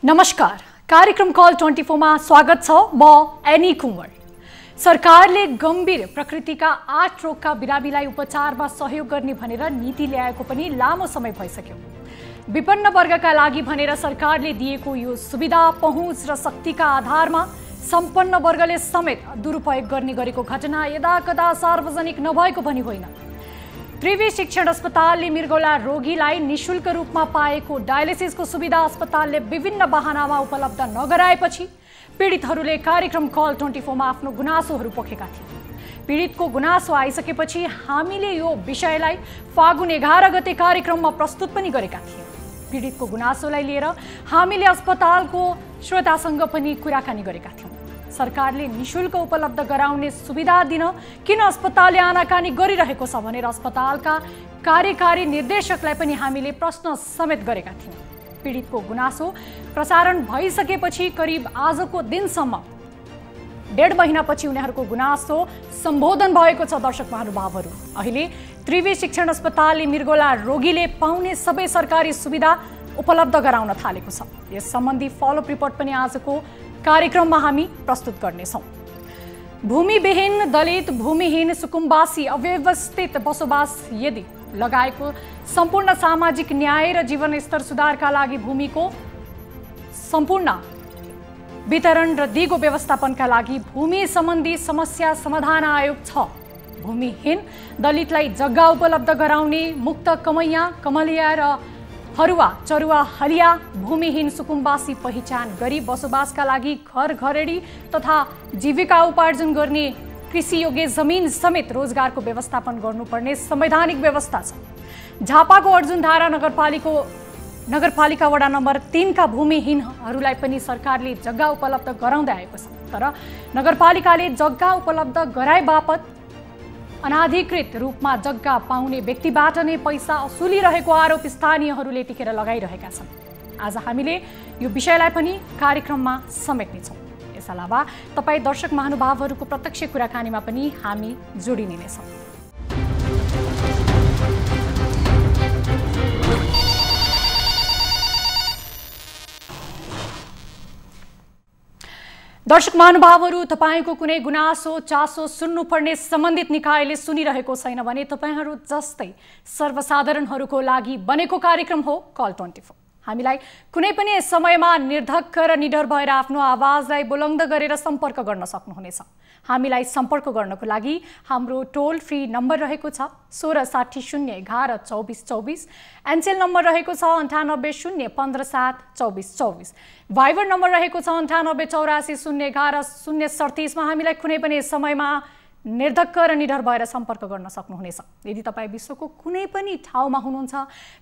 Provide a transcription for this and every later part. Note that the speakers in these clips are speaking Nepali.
नमस्कार, कार्यक्रम कल 24 मा स्वागत छ। म एनी कुंवर। सरकारले गम्भीर प्रकृतिका 8 रोगका बिरामीलाई उपचारमा सहयोग गर्ने भनेर नीति ल्याएको पनि लामो समय भइसक्यो। विपन्न वर्गका लागि भनेर सरकारले दिएको यो सुविधा, पहुँच र शक्तिका आधारमा सम्पन्न वर्गले समेत दुरुपयोग गर्ने गरेको घटना यदाकदा सार्वजनिक नभएको पनि होइन। त्रिवी शिक्षण अस्पतालले मृगौला रोगीलाई निशुल्क रूपमा पाएको डायलिसिसको सुविधा अस्पतालले विभिन्न बहानामा उपलब्ध नगराएपछि पीडितहरूले कार्यक्रम कल 24 मा आफ्नो गुनासोहरू पोखेका थिए। पीडितको गुनासो आइसकेपछि हामीले यो विषयलाई फागुन 11 गते कार्यक्रममा प्रस्तुत पनि गरेका थियौँ। पीडितको गुनासोलाई लिएर हामीले अस्पतालको श्रोतासँग पनि कुराकानी गरेका थियौँ। सरकारले निशुल्क उपलब्ध गराउने सुविधा दिन किन अस्पतालले आनाकानी गरिरहेको छ भनेर अस्पतालका कार्यकारी निर्देशकलाई पनि हामीले प्रश्न समेत गरेका थियौँ। पीडितको गुनासो प्रसारण भइसकेपछि करिब आजको दिनसम्म 1.5 महिनापछि उनीहरूको गुनासो सम्बोधन भएको छ। दर्शक महानुभावहरू, अहिले त्रिवी शिक्षण अस्पतालले मृगौला रोगीले पाउने सबै सरकारी सुविधा उपलब्ध गराउन थालेको छ। यस सम्बन्धी फलोअप रिपोर्ट पनि आजको कार्यक्रममा हामी प्रस्तुत गर्नेछौँ। भूमिविहीन, दलित, भूमिहीन, सुकुम्बासी, अव्यवस्थित बसोबास यदि लगाएको सम्पूर्ण सामाजिक न्याय र जीवनस्तर सुधारका लागि भूमिको सम्पूर्ण वितरण र दिगो व्यवस्थापनका लागि भूमि सम्बन्धी समस्या समाधान आयोग छ। भूमिहीन दलितलाई जग्गा उपलब्ध गराउने, मुक्त कमैया, कमलिया र हरुवा, चरुवा, हलिया भूमिहीन सुकुम्बासी पहिचान गरी बसोबासका लागि घर घरेडी तथा जीविका उपार्जन गर्ने कृषि योग्य जमिन समेत रोजगारको व्यवस्थापन गर्नुपर्ने संवैधानिक व्यवस्था छ। झापाको अर्जुनधारा नगरपालिका वडा नम्बर 3 का भूमिहीनहरूलाई पनि सरकारले जग्गा उपलब्ध गराउँदै आएको छ। तर नगरपालिकाले जग्गा उपलब्ध गराए बापत अनाधिकृत रूपमा जग्गा पाउने व्यक्तिबाट नै पैसा असुलिरहेको आरोप स्थानीयहरूले यतिखेर लगाइरहेका छन्। आज हामीले यो विषयलाई पनि कार्यक्रममा समेट्नेछौँ। यस अलावा तपाईँ दर्शक महानुभावहरूको प्रत्यक्ष कुराकानीमा पनि हामी जोडिने नै छौँ। दर्शक महानुभावहरू, तपाईँको कुनै गुनासो चासो सुन्नुपर्ने सम्बन्धित निकायले सुनिरहेको छैन भने तपाईँहरू जस्तै सर्वसाधारणहरूको लागि बनेको कार्यक्रम हो कल 24। हामीलाई कुनै पनि समयमा निर्धक्क र निडर भएर आफ्नो आवाजलाई बुलन्द गरेर सम्पर्क गर्न सक्नुहुनेछ। हामीलाई सम्पर्क गर्नको लागि हाम्रो टोल फ्री नम्बर रहेको छ 1660112424। एनसेल नम्बर रहेको छ 9801572424। भाइबर नम्बर रहेको छ 9884801137 मा हामीलाई कुनै पनि समयमा निर्धक्क र निडर भएर सम्पर्क गर्न सक्नुहुनेछ। यदि तपाईँ विश्वको कुनै पनि ठाउँमा हुनुहुन्छ,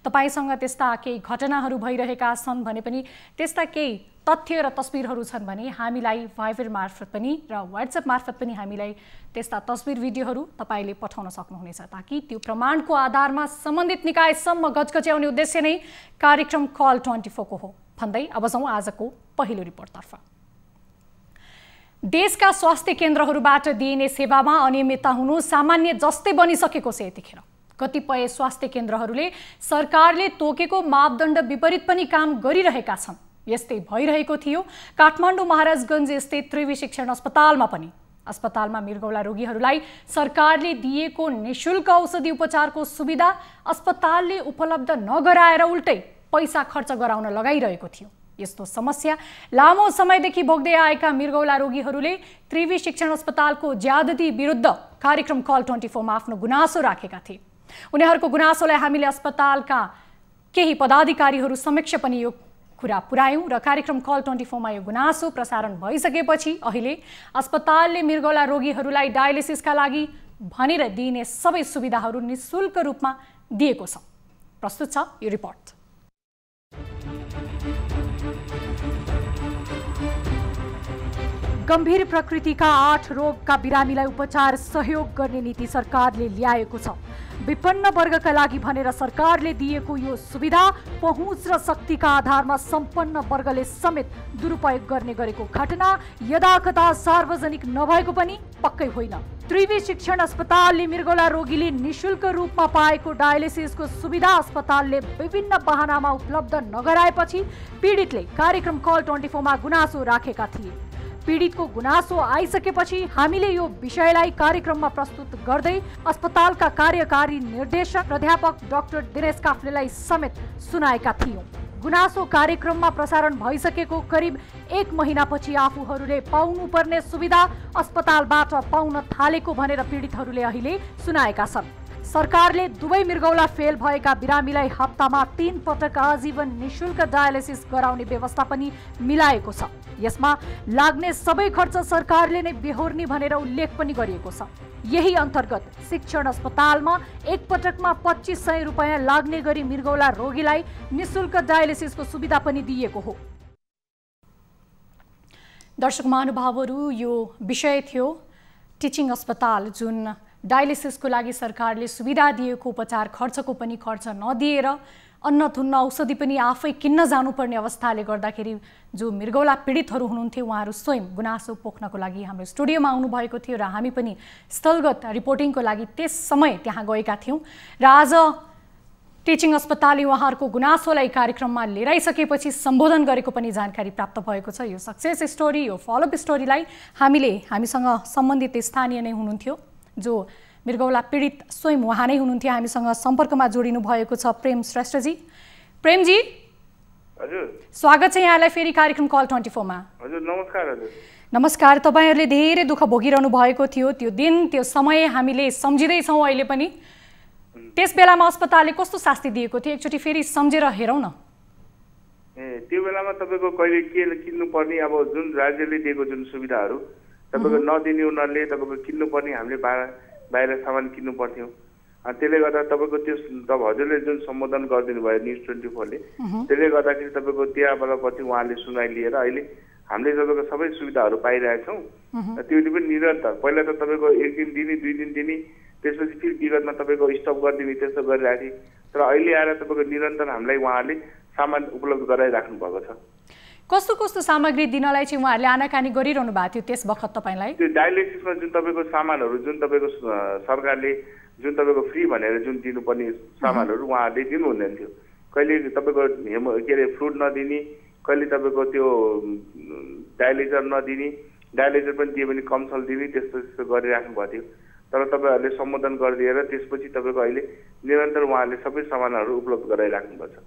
तपाईसँग त्यस्ता केही घटनाहरू भइरहेका छन् भने पनि, त्यस्ता केही तथ्य र तस्बिरहरू छन् भने हामीलाई भाइबर मार्फत पनि र व्हाट्सएप मार्फत पनि हामीलाई त्यस्ता तस्बिर भिडियोहरू तपाईँले पठाउन सक्नुहुनेछ, ताकि त्यो प्रमाणको आधारमा सम्बन्धित निकायसम्म गजगज्याउने उद्देश्य नै कार्यक्रम कल 24 को हो। भन्दै अब जाउँ आजको पहिलो रिपोर्टतर्फ। देशका स्वास्थ्य केन्द्रहरूबाट दिइने सेवामा अनियमितता हुनु सामान्य जस्तै बनिसकेको छ। यतिखेर कतिपय स्वास्थ्य केन्द्रहरूले सरकारले तोकेको मापदण्ड विपरीत पनि काम गरिरहेका छन्। यस्तै भइरहेको थियो काठमाडौँ महाराजगञ्ज स्थित त्रिवी शिक्षण अस्पतालमा पनि। अस्पतालमा मृगौला रोगीहरूलाई सरकारले दिएको निशुल्क औषधि उपचारको सुविधा अस्पतालले उपलब्ध नगराएर उल्टै पैसा खर्च गराउन लगाइरहेको थियो। यस्तो समस्या लामो समयदेखि भोग्दै आएका मृगौला रोगीहरूले त्रिवी शिक्षण अस्पतालको ज्यादती विरुद्ध कार्यक्रम कल 24 मा आफ्नो गुनासो राखेका थिए। उनीहरूको गुनासोलाई हामीले अस्पतालका केही पदाधिकारीहरू समक्ष पनि यो कुरा पुर्यायौँ र कार्यक्रम कल 24 मा यो गुनासो प्रसारण भइसकेपछि अहिले अस्पतालले मृगौला रोगीहरूलाई डायलिसिसका लागि भनेर दिइने सबै सुविधाहरू निशुल्क रूपमा दिएको छ। प्रस्तुत छ यो रिपोर्ट। गम्भीर प्रकृतिका 8 रोगका बिरामीलाई उपचार सहयोग गर्ने नीति सरकारले ल्याएको छ। विपन्न वर्गका लागि भनेर सरकारले दिएको यो सुविधा पहुँच र शक्तिका आधारमा सम्पन्न वर्गले समेत दुरुपयोग गर्ने गरेको घटना यदाकदा सार्वजनिक नभएको पनि पक्कै होइन। त्रिवी शिक्षण अस्पतालले मृगौला रोगीले निशुल्क रूपमा पाएको डायलिसिसको सुविधा अस्पतालले विभिन्न बहानामा उपलब्ध नगराएपछि पीडितले कार्यक्रम कल 24 मा गुनासो राखेका थिए। पीडितको गुनासो आइसकेपछि हामीले यो विषयलाई कार्यक्रममा प्रस्तुत गर्दै अस्पतालका कार्यकारी निर्देशक प्राध्यापक डाक्टर दिनेश काफ्लेलाई समेत सुनाएका थियौं। गुनासो कार्यक्रममा प्रसारण भइसकेको करिब 1 महिनापछि आफूहरूले पाउनुपर्ने सुविधा अस्पतालबाट पाउन थालेको भनेर पीडितहरूले अहिले सुनाएका छन्। सरकारले दुवै मृगौला फेल भएका बिरामीलाई हप्तामा 3 पटक आजीवन निशुल्क डायलिसिस गराउने व्यवस्था पनि मिलाएको छ। यसमा लाग्ने सबै खर्च सरकारले नै बेहोर्ने भनेर उल्लेख पनि गरिएको छ। यही अन्तर्गत शिक्षण अस्पतालमा एक पटकमा 2500 रुपैयाँ लाग्ने गरी मृगौला रोगीलाई निशुल्क डायलिसिसको सुविधा पनि दिएको हो। दर्शक महानुभावहरू, यो विषय थियो टिचिङ अस्पताल जुन डायलिसिसको लागि सरकारले सुविधा दिएको उपचार खर्चको पनि खर्च नदिएर अन्नथुन्न औषधि पनि आफै किन्न जानुपर्ने अवस्थाले गर्दाखेरि जो मृगौला पीडितहरू हुनुहुन्थ्यो उहाँहरू स्वयं गुनासो पोख्नको लागि हाम्रो स्टुडियोमा आउनुभएको थियो र हामी पनि स्थलगत रिपोर्टिङको लागि त्यस समय त्यहाँ गएका थियौँ र आज टिचिङ अस्पतालले उहाँहरूको गुनासोलाई कार्यक्रममा लिएर आइसकेपछि सम्बोधन गरेको पनि जानकारी प्राप्त भएको छ। यो सक्सेस स्टोरी, यो फलोअप स्टोरीलाई हामीसँग सम्बन्धित स्थानीय नै हुनुहुन्थ्यो जो मृगौला पीडित स्वयं उहाँ नै हुनुहुन्थ्यो। हामीसँग सम्पर्कमा जोडिनु भएको छ प्रेम श्रेष्ठजी। प्रेमजी, हजुर स्वागत छ यहाँलाई फेरि कार्यक्रम कल 24 मा। हजुर नमस्कार। हजुर नमस्कार। तपाईहरुले धेरै दुःख भोगिरहनु भएको थियो, त्यो दिन त्यो समय हामीले सम्झिँदै छौं अहिले पनि। त्यस बेलामा अस्पतालले कस्तो शास्ति दिएको थियो एकचोटी फेरि सम्झेर हेरौँ न। त्यो बेलामा तपाईको कहिले के किन्नु पर्ने, अब जुन राज्यले दिएको जुन सुविधाहरू तपाईको नदिने उनीहरूले तपाईको किन्नु पर्ने, हामीले बाहिर सामान किन्नु पर्थ्यो। त्यसले गर्दा तपाईको त्यो हजुरले जुन सम्बोधन गरिदिनु भयो न्युज 24 ले, त्यसले गर्दाखेरि तपाईको त्यहाँबाट पछि उहाँले सुनाइ लिएर अहिले हामीले तपाईको सबै सुविधाहरू पाइरहेछौँ। त्यो पनि निरन्तर, पहिला त तपाईको 1 दिन दिने 2 दिन दिने, त्यसपछि फेरि विगतमा तपाईको स्टप गरिदिने त्यस्तो गरिरहेको थिए। तर अहिले आएर तपाईको निरन्तर हामीलाई उहाँहरूले सामान उपलब्ध गराइराख्नु भएको छ। कस्तो कस्तो सामग्री दिनलाई चाहिँ उहाँहरूले आनाकानी गरिरहनु भएको थियो त्यस वखत तपाईलाई? त्यो डायलिसिसमा जुन तपाईको सामानहरू जुन तपाईको सरकारले जुन तपाईको फ्री भनेर जुन दिनुपर्ने सामानहरू उहाँहरूले दिनुहुँदैन थियो। कहिले तपाईको के अरे फ्लुइड नदिने, कहिले तपाईको त्यो डायलिजर नदिने, डायलिजर पनि दियो भने कम सल दिने, त्यस्तो गरिराख्नु भएको थियो। तर तपाईहरूले सम्बोधन गरिदिएर त्यसपछि तपाईको अहिले निरन्तर उहाँहरूले सबै सामानहरू उपलब्ध गराइराख्नु भएको छ।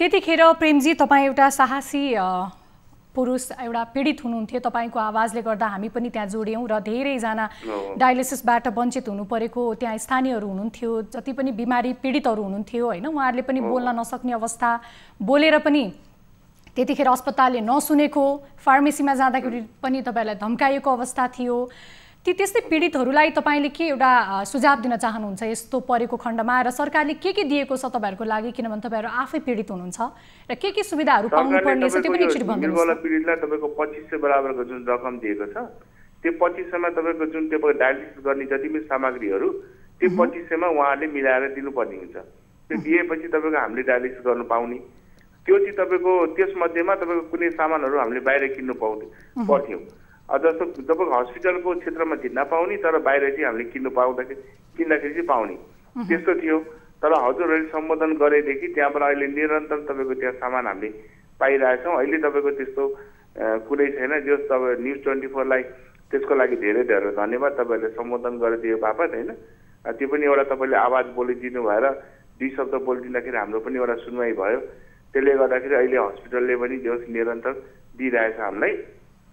त्यतिखेर प्रेमजी तपाईँ एउटा साहसी पुरुष, एउटा पीडित हुनुहुन्थ्यो। तपाईँको आवाजले गर्दा हामी पनि त्यहाँ जोड्यौँ र धेरैजना डायलिसिसबाट वञ्चित हुनु परेको त्यहाँ स्थानीयहरू हुनुहुन्थ्यो, जति पनि बिमारी पीडितहरू हुनुहुन्थ्यो होइन, उहाँहरूले पनि बोल्न नसक्ने अवस्था, बोलेर पनि त्यतिखेर अस्पतालले नसुनेको, फार्मेसीमा जाँदाखेरि पनि तपाईँलाई धम्काइएको अवस्था थियो। त्यस्तै पीडितहरूलाई तपाईँले के एउटा सुझाव दिन चाहनुहुन्छ यस्तो परेको खण्डमा, र सरकारले के दिएको छ तपाईँहरूको लागि, किनभने तपाईँहरू आफै पीडित हुनुहुन्छ र के सुविधाहरू पाउनुपर्ने छ त्यो पनि एकचोटि भनिदिनुहोस्। मृगौला पीडितलाई तपाईँको 2500 बराबरको जुन रकम दिएको छ, त्यो 2500 मा तपाईँको जुन त्यो डायलिसिस गर्ने जति पनि सामग्रीहरू त्यो 2500 मा उहाँहरूले मिलाएर दिनुपर्ने हुन्छ। त्यो दिएपछि तपाईँको हामीले डायलिसिस गर्नु पाउने, त्यो चाहिँ तपाईँको त्यसमध्येमा तपाईँको कुनै सामानहरू हामीले बाहिर किन्नु पर्थ्यौँ। जस्तो तपाईँको हस्पिटलको क्षेत्रमा चाहिँ नपाउने, तर बाहिर चाहिँ हामीले किन्दाखेरि चाहिँ पाउने, त्यस्तो थियो। तर हजुरहरूले सम्बोधन गरेदेखि त्यहाँबाट अहिले निरन्तर तपाईँको त्यहाँ सामान हामीले पाइरहेछौँ। अहिले तपाईँको त्यस्तो कुनै छैन। जो तपाईँ न्युज 24 लाई त्यसको लागि धेरै धेरै धन्यवाद, तपाईँहरूले सम्बोधन गरिदियो बापत होइन। त्यो पनि एउटा तपाईँले आवाज बोलिदिनु भएर 2 शब्द बोलिदिँदाखेरि हाम्रो पनि एउटा सुनवाई भयो। त्यसले गर्दाखेरि अहिले हस्पिटलले पनि जो निरन्तर दिइरहेछ हामीलाई।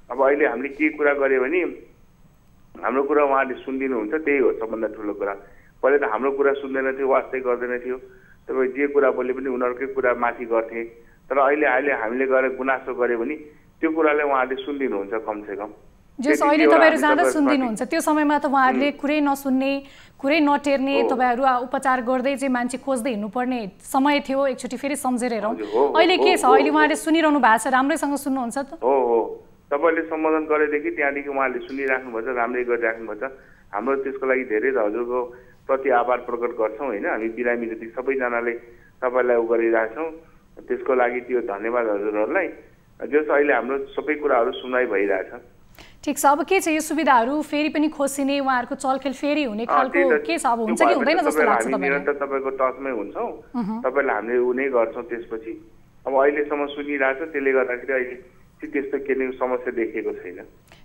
अब अहिले हामीले के कुरा गर्यो भने हाम्रो कुरा उहाँले सुनिदिनुहुन्छ, त्यही हो सबभन्दा ठुलो कुरा। पहिले त हाम्रो कुरा सुन्दैन थियो, वास्तै गर्दैन थियो। तपाईँ जे कुरा बोले पनि उनीहरूकै कुरा माथि गर्थे। तर अहिले हामीले गएर गुनासो गर्यो भने त्यो कुरालाई उहाँले सुनिदिनुहुन्छ कमसेकम। जस अहिले तपाईँहरू जाँदा सुनिदिनुहुन्छ, त्यो समयमा त उहाँहरूले कुरै नसुन्ने, कुरै नटेर्ने, तपाईँहरू उपचार गर्दै चाहिँ मान्छे खोज्दै हिँड्नुपर्ने समय थियो। एकचोटि फेरि सम्झेर हेरौँ अहिले के छ, अहिले उहाँले सुनिरहनु भएको छ, राम्रैसँग सुन्नुहुन्छ त? हो, तपाईँले सम्बोधन गरेदेखि त्यहाँदेखि उहाँले सुनिराख्नुभएछ, राम्रै गरिराख्नुभएछ। हाम्रो त्यसको लागि धेरै हजुरको प्रति आभार प्रकट गर्छौँ होइन। हामी बिरामी जति सबैजनाले तपाईँलाई उ गरिरहेछौँ, त्यसको लागि त्यो धन्यवाद हजुरहरूलाई। जस अहिले हाम्रो सबै कुराहरू सुनाइ भइरहेछ। ठिक छ, अब के छ यो सुविधाहरू फेरि पनि खोसिने, उहाँहरूको चलखेल फेरि हुने खालको के छ, अब हुन्छ कि हुँदैन जस्तो लाग्छ हामी निरन्तर तपाईँको टचमै हुन्छौँ, तपाईँलाई हामीले उ नै गर्छौँ। त्यसपछि अब अहिलेसम्म सुनिरहेछ, त्यसले गर्दाखेरि अहिले चाहिँ त्यस्तो केही समस्या देखिएको छैन।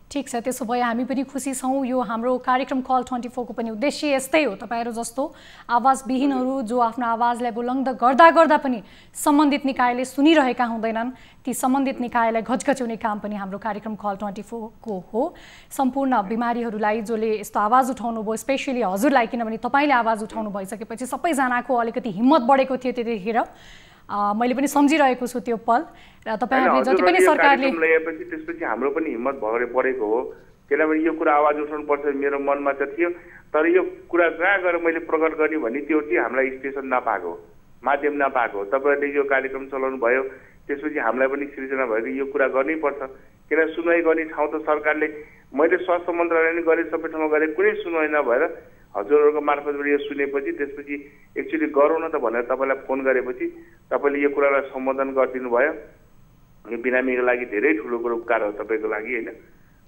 ठिक छ, त्यसो भए हामी पनि खुसी छौँ। यो हाम्रो कार्यक्रम कल 24 को पनि उद्देश्य यस्तै हो, तपाईँहरू जस्तो आवाजविहीनहरू जो आफ्नो आवाजलाई बुलन्द गर्दा गर्दा पनि सम्बन्धित निकायले सुनिरहेका हुँदैनन्, ती सम्बन्धित निकायलाई घचघच्याउने काम पनि हाम्रो कार्यक्रम कल 24 को हो। सम्पूर्ण बिमारीहरूलाई जसले यस्तो आवाज उठाउनु भयो, स्पेसली हजुरलाई, किनभने तपाईँले आवाज उठाउनु भइसकेपछि सबैजनाको अलिकति हिम्मत बढेको थियो त्यतिखेर। मैले पनि सम्झिरहेको छु त्यो पल। र तपाईँहरूले जति पनि सरकारले ल्याएपछि त्यसपछि हाम्रो पनि हिम्मत बढेको हो, किनभने यो कुरा आवाज उठाउनुपर्छ मेरो मनमा त थियो। तर यो कुरा कहाँ गएर मैले प्रकट गर्ने भन्ने त्यो चाहिँ हामीलाई स्टेसन नपाएको, माध्यम नपाएको। तपाईँहरूले यो कार्यक्रम चलाउनु भयो, त्यसपछि हामीलाई पनि सृजना भयो कि यो कुरा गर्नैपर्छ। किन सुनवाई गर्ने ठाउँ त सरकारले, मैले स्वास्थ्य मन्त्रालयले गरेँ, सबै ठाउँमा गरेँ, कुनै सुनवाई नभएर हजुरहरूको मार्फतबाट यो सुनेपछि त्यसपछि एक्चुअली गरौँ न त भनेर तपाईँलाई फोन गरेपछि तपाईँले यो कुरालाई सम्बोधन गरिदिनु भयो। यो बिरामीको लागि धेरै ठुलो कुरो उपकार हो तपाईँको लागि होइन।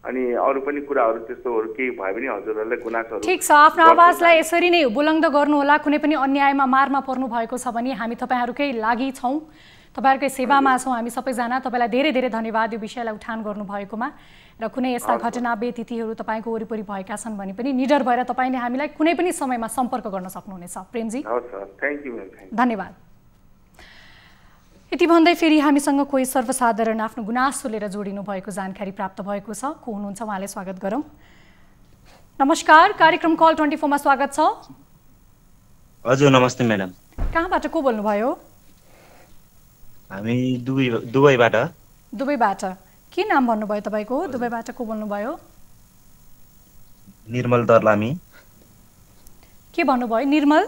अनि अरू पनि कुराहरू त्यस्तोहरू केही भयो भने हजुरहरूलाई गुनासोहरू ठिक छ, आफ्नो आवाजलाई यसरी नै बुलन्द गर्नुहोला। कुनै पनि अन्यायमा मारमा पर्नु भएको छ भने हामी तपाईँहरूकै लागि छौँ, तपाईँहरूकै सेवामा छौँ हामी सबैजना। तपाईँलाई धेरै धेरै धन्यवाद यो विषयलाई उठान गर्नुभएकोमा। र कुनै यस्ता घटना व्यतिथिहरू तपाईँको वरिपरि भएका छन् भने पनि निडर भएर तपाईँले हामीलाई कुनै पनि समयमा सम्पर्क गर्न सक्नुहुनेछ। प्रेमजी धन्यवाद। यति भन्दै फेरि हामीसँग कोही सर्वसाधारण आफ्नो गुनासो लिएर जोडिनु भएको जानकारी प्राप्त भएको छ। को हुनुहुन्छ उहाँले स्वागत गरौँ। नमस्कार, कार्यक्रम कल 24 मा स्वागत छ। हजुर नमस्ते म्याडम। कहाँबाट को बोल्नुभयो? हामी दुबईबाट। दुबईबाट के नाम भन्नुभयो तपाईँको? दुबईबाट को बोल्नुभयो? निर्मल दर्लामी। के भन्नुभयो? निर्मल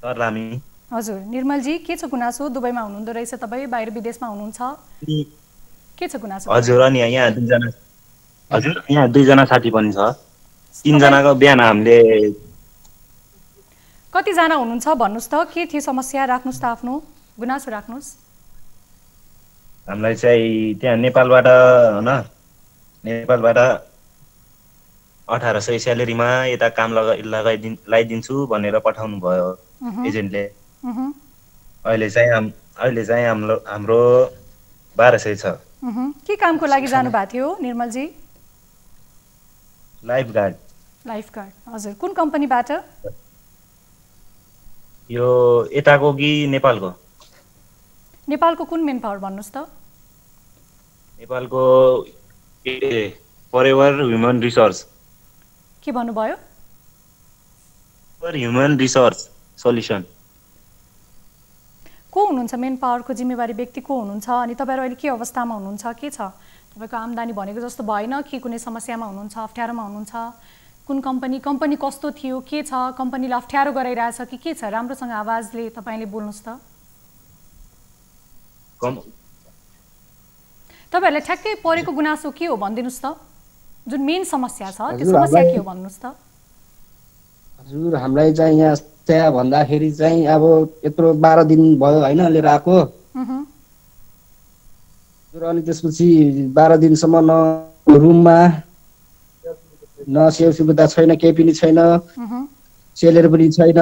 दर्लामी। हजुर निर्मलजी, के छ गुनासो? दुबईमा हुनुहुँदो रहेछ तपाईँ, बाहिर विदेशमा हुनुहुन्छ, के छ गुनासो? हजुर अनि यहाँ दुईजना साथी पनि छ। तीनजनाको बिहान हामीले कतिजना हुनुहुन्छ भन्नुहोस् त, के थियो समस्या? राख्नुहोस् त आफ्नो गुनासो राख्नुहोस्। हामीलाई चाहिँ त्यहाँ नेपालबाट होइन, नेपालबाट 1800 स्यालेरीमा यता काम लगाइदिन्छु भनेर पठाउनु भयो एजेन्टले। अहिले चाहिँ हाम्रो 1200 छ। के कामको लागि जानु भएको थियो निर्मलजी? लाइफगार्ड। लाइफगार्ड, हजुर। कुन कम्पनीबाट? यो यताको कि नेपालको? नेपालको कुन मेन पावर भन्नुहोस् त? नेपालको फरेभर ह्युमन रिसोर्स। के भन्नुभयो? Human resource solution. को हुनुहुन्छ मेन पावरको जिम्मेवारी व्यक्ति को हुनुहुन्छ? अनि तपाईँहरू अहिले के अवस्थामा हुनुहुन्छ? के छ तपाईँको आम्दानी भनेको जस्तो भएन कि कुनै समस्यामा हुनुहुन्छ, अप्ठ्यारोमा हुनुहुन्छ? कुन कम्पनी कस्तो थियो, के छ? कम्पनीले अप्ठ्यारो गराइरहेछ कि के छ? राम्रोसँग आवाजले तपाईँले बोल्नुहोस् त। तपाईँहरूलाई ठ्याक्कै परेको गुनासो के हो भनिदिनुहोस् त, जुन मेन समस्या छ त्यो समस्या के हो भन्नुहोस् त। हजुर हामीलाई चाहिँ यहाँ त्यहाँ भन्दाखेरि चाहिँ अब यत्रो 12 दिन भयो होइन लिएर आएको। अनि त्यसपछि 12 दिनसम्म न रुममा न सेवा सुविधा छैन, केही पनि छैन, सेलेरी पनि छैन।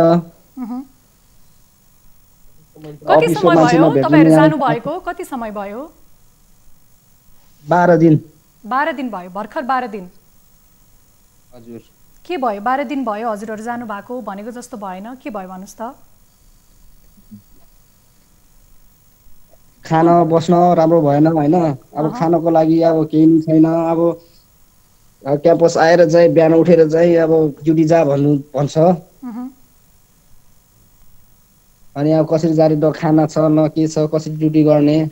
कति समय भयो तपाईहरु जानु भएको? कति समय भयो? 12 दिन। 12 दिन भयो, भर्खर 12 दिन। हजुर। के भयो? 12 दिन भयो हजुरहरु जानु भएको, भनेको जस्तो भएन। के भयो भन्नुस् त? खाना बस्न राम्रो भएन हैन। अब खानको लागि अब केही नि छैन। अब क्याम्पस आएर चाहिँ बिहान उठेर चाहिँ अब ड्युटी जा भन्छ। अनि अब कसरी जारी न खाना छ न के छ, कसरी ड्युटी गर्ने।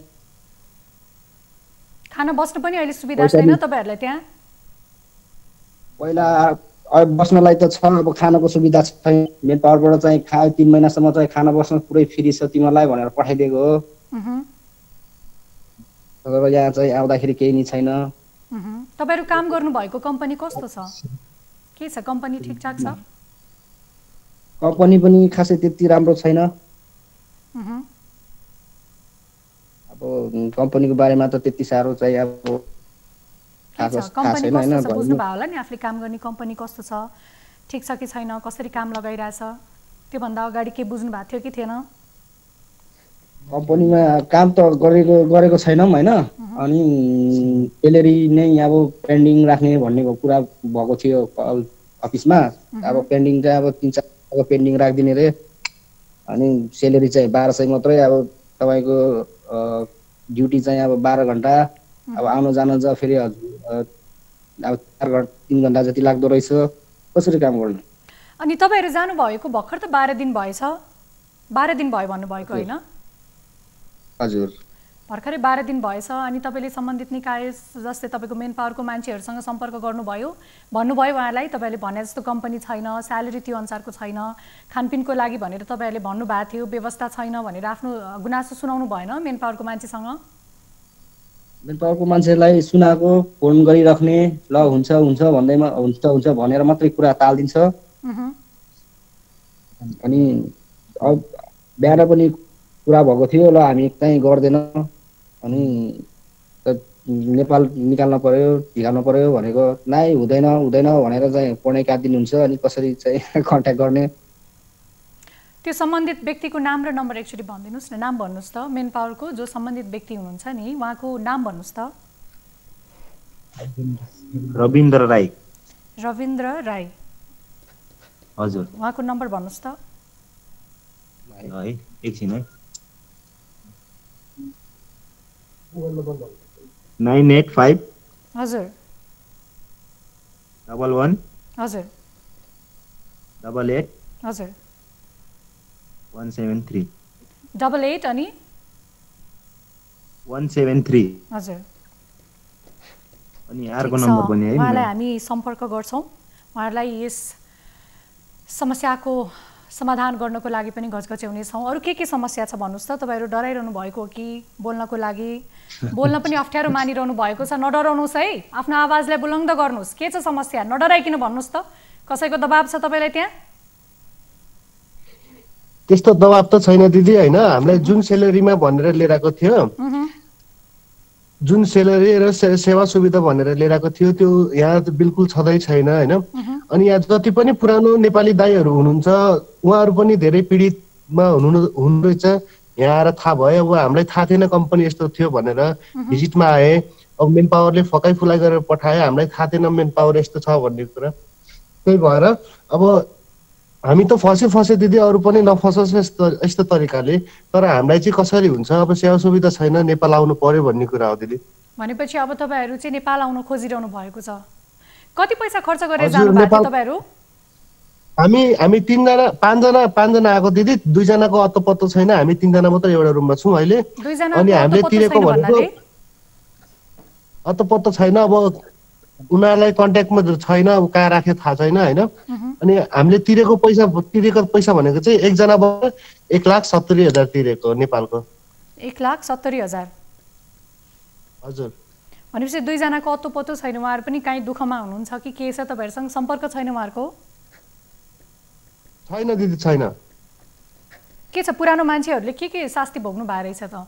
खाना बस्न पनि अहिले सुविधा छैन तपाईहरुलाई त्यहाँ? पहिला बस्नलाई त छ, अब खानाको सुविधा छैन। मेन पावरबाट चाहिँ 3 महिनासम्म चाहिँ खाना बस्न पुरै फ्री छ तिमीलाई भनेर पठाइदिएको हो। तर यहाँ चाहिँ आउँदाखेरि केही नि छैन। तपाईहरु काम गर्नुभएको कम्पनी कस्तो छ? के छ कम्पनी ठिकठाक छ? कम्पनी पनि खासै त्यति राम्रो छैन। अब कम्पनीको बारेमा त त्यति साह्रो चाहिँ अब कम्पनी कस्तो छ बुझ्नु भयो होला नि आफूले काम गर्ने कम्पनी कस्तो छ, ठिक छ कि छैन, कसरी काम लगाइरहेछ, त्यो भन्दा अगाडि के बुझ्नु भएको थियो कि थिएन? कम्पनीमा काम त गरेको छैनौँ हैन, अनि सेलेरी नै अब पेन्डिङ राख्ने भन्ने कुरा भएको थियो अफिसमा। अब पेन्डिङ चाहिँ अब 3-4 पेन्डिङ राखिदिने रे, अनि सेलेरी चाहिँ 1200 मात्रै। अब तपाईको ड्युटी चाहिँ अब 12 घण्टा, अब आउन जान चाहिँ फेरि अब 3 घण्टा जति लाग्दो रहेछ, कसरी काम गर्नु? अनि तपाईहरु जानु भएको भर्खर त 12 दिन भएछ, 12 दिन भयो भन्नु भएको हैन? हजुर, भर्खरै 12 दिन भएछ। अनि तपाईले सम्बन्धित निकाय जस्तै तपाईको मेन पावरको मान्छेहरुसँग सम्पर्क गर्नुभयो, भन्नुभयो उहाँलाई तपाईले भने जस्तो कम्पनी छैन, स्यालेरी त्यो अनुसारको छैन, खानपिनको लागि भनेर तपाईहरुले भन्नु भएको थियो, व्यवस्था छैन भनेर आफ्नो गुनासो सुनाउनु भएन मेन पावरको मान्छेसँग? मेन पावरको मान्छेलाई सुनाएको, फोन गरिराख्ने, ल हुन्छ हुन्छ भन्दैमा हुन्छ भनेर मात्रै कुरा टाल्दिन्छ। अनि अब बिहान पनि कुरा भएको थियो, ल हामी चाहिँ गर्दैन, अनि नेपाल निकाल्न पर्यो, ढिलाउनु पर्यो भनेको, नाइ हुँदैन भनेर चाहिँ पढाइ काटिदिनुहुन्छ। अनि कसरी चाहिँ कन्ट्याक्ट गर्ने? त्यो सम्बन्धित व्यक्तिको नाम र नम्बर एक्चुअली भनिदिनुस् न, नाम भन्नुस् त। मेन पावरको जो सम्बन्धित व्यक्ति हुनुहुन्छ नि उहाँको नाम भन्नुस् त। रविन्द्र राई। रविन्द्र राई, हजुर। उहाँको नम्बर भन्नुस् त। है एकछिन है। 985 हजुर 11 हजुर 88 हजुर 173 88 अनि 173 हजुर। अनि अर्को नम्बर पनि है, उहाँलाई हामी सम्पर्क गर्छौं। उहाँलाई यस समस्याको समाधान गर्नको लागि पनि घचघच्याउने छौं। अरु के समस्या छ भन्नुस् त? तपाईहरु डराइरहनु भएको हो कि बोल्नको लागि? बोल्न पनि अप्ठ्यारो मानिरहनु भएको छ, नडराउनुस् है, आफ्नो आवाजलाई बुलन्द गर्नुस्। के छ समस्या? नडराइकिन भन्नुस् त। कसैको दबाब छ तपाईलाई त्यहाँ? त्यस्तो दबाब त छैन दिदी हैन। हामीलाई जुन सेलेरीमा भनेर लिएको थियो, जुन सेलेरी र सेवा सुविधा भनेर लिएको थियो, त्यो यहाँ त बिल्कुल छँदै छैन हैन। अनि यहाँ जति पनि पुरानो नेपाली दाइहरू हुनुहुन्छ, उहाँहरू पनि धेरै पीडितमा हुनुहुन्छ। यहाँ आएर थाहा भयो, अब हामीलाई थाहा थिएन कम्पनी यस्तो थियो भनेर। भिजिटमा आए, अब मेन पावरले फकाइ फुलाइ गरेर पठाए, हामीलाई थाहा थिएन मेन पावर यस्तो छ भन्ने कुरा। त्यही भएर अब हामी त फसे दिदी, अरू पनि नफसोस् यस्तो तरिकाले। तर हामीलाई चाहिँ कसरी हुन्छ? अब सेवा सुविधा छैन, नेपाल आउनु पर्यो भन्ने कुरा हो दिदी। भनेपछि अब तपाईहरु चाहिँ नेपाल आउन खोजिरहनु भएको छ। कति पैसा खर्च गरेर जानु भएको थियो तपाईहरु? हामी 5जना आएको दिदी, 2 जनाको अत्तो छैन। हामी 3 जना मात्र एउटा रुममा छौं अहिले। अनि हामीले तिरेको भनेको अत्तो छैन। अब उनीहरूलाई कन्ट्याक्टमा छैन, अब कहाँ राख्यो थाहा छैन हैन। अनि हामीले तिरेको पैसा भनेको चाहिँ एकजनाबाट 1,70,000 तिरेको नेपालको। 1,70,000 हजुर। भनेपछि 2 जनाको अत्तो छैन। उहाँहरु पनि काहीँ दुःखमा हुनुहुन्छ कि के छ? तपाईहरुसँग सम्पर्क छैन उहाँहरुको? छैन दिदी, छैन। के छ पुरानो मान्छेहरुले के शास्ति भोग्नु भए रहेछ त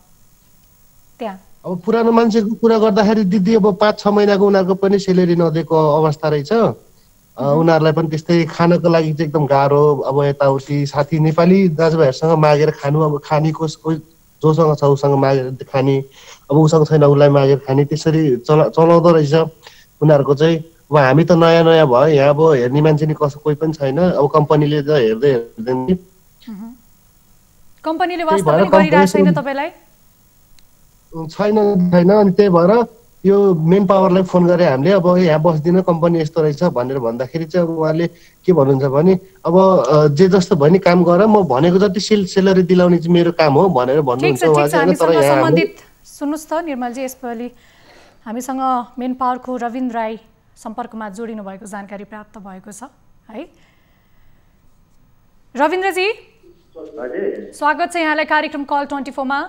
त्यहाँ? अब पुरानो मान्छेको कुरा गर्दाखेरि दिदी, अब 5-6 महिनाको उनीहरुको पनि सेलेरी नदिएको अवस्था रहेछ। उनीहरुलाई पनि त्यस्तै खानको लागि चाहिँ एकदम गाह्रो। अब यताउति साथी नेपाली दाजुभाइहरुसँग मागेर खानु, अब खानेको जोसँग छ उसँग मागेर खाने, अब उसँग छैन उसलाई मागेर खाने, त्यसरी चलाउँदो रहेछ उनीहरुको चाहिँ। अब हामी त नयाँ भयो यहाँ, अब हेर्ने मान्छे नि कोही पनि छैन। अब कम्पनीले त हेर्दैन। कम्पनीले वास्ता पनि गरिरहेको छैन तपाईलाई? छैन। अनि त्यही भएर यो मेन पावरलाई फोन गरे हामीले, अब यहाँ बस्दिन, कम्पनी यस्तो रहेछ भनेर भन्दाखेरि चाहिँ अब उहाँले के भन्नुहुन्छ भने, अब जे जस्तो भयो नि काम गर, म भनेको जति सेलरी दिलाउने चाहिँ मेरो काम हो भनेर भन्नुहुन्छ उहाँ चाहिँ। तर यहाँ सम्बन्धित सुन्नुस् त निर्मलजी, यसपालि हामीसँग मेन पावरको रविन्द्र राई सम्पर्कमा जोडिनु भएको जानकारी प्राप्त भएको छ है। रविन्द्रजी, स्वागत छ यहाँलाई कार्यक्रम कल 24 मा।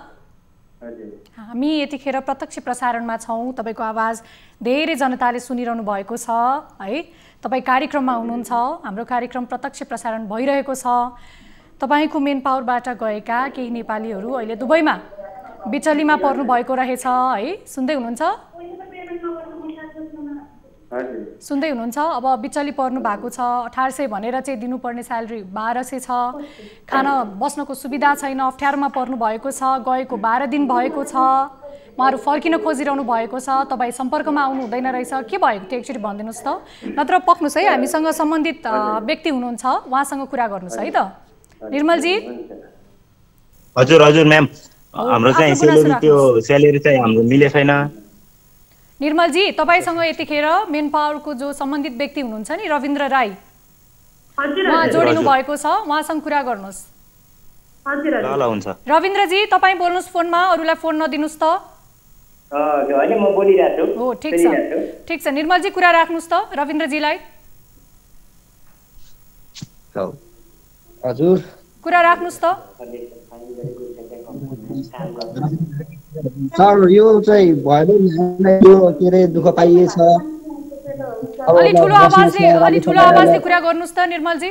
हामी यतिखेर प्रत्यक्ष प्रसारणमा छौँ। तपाईँको आवाज धेरै जनताले सुनिरहनु भएको छ है। तपाईँ कार्यक्रममा हुनुहुन्छ, हाम्रो कार्यक्रम प्रत्यक्ष प्रसारण भइरहेको छ। तपाईँको मेन पावरबाट गएका केही नेपालीहरू अहिले दुबईमा बिचलीमा पर्नु भएको रहेछ है। सुन्दै हुनुहुन्छ? सुन्दै हुनुहुन्छ? अब बिचली पर्नु भएको छ। 1800 भनेर चाहिँ दिनुपर्ने स्यालेरी 1200 छ। खाना बस्नको सुविधा छैन, अप्ठ्यारोमा पर्नु भएको छ। गएको 12 दिन भएको छ, उहाँहरू फर्किन खोजिरहनु भएको छ। तपाईँ सम्पर्कमा आउनु हुँदैन रहेछ, के भएको थियो एकचोटि भनिदिनुहोस् त। नत्र पक्नुहोस् है, हामीसँग सम्बन्धित व्यक्ति हुनुहुन्छ, उहाँसँग कुरा गर्नुहोस् है त। निर्मलजी? हजुर हजुर म्याम, हाम्रो चाहिँ स्यालेरी चाहिँ हाम्रो मिले छैन। निर्मलजी, तपाईँसँग यतिखेर मेन पावरको जो सम्बन्धित व्यक्ति हुनुहुन्छ नि, रविन्द्र राई, उहाँ जोडिनु भएको छ, उहाँसँग कुरा गर्नुहोस्। ल हुन्छ। रविन्द्रजी, तपाईँ बोल्नुहोस् फोनमा, अरूलाई फोन नदिनुहोस् त। होइन, म बोलिरहेको छु। हो, ठिक छ ठिक छ। निर्मलजी कुरा राख्नुहोस् त रविन्द्रजीलाई। हजुर, कुरा राख्नुहोस् त। सर, यो चाहिँ भयो यो के अरे दुःख पाइएछ। अलि ठुलो आवाजले कुरा गर्नुहोस् त निर्मलजी।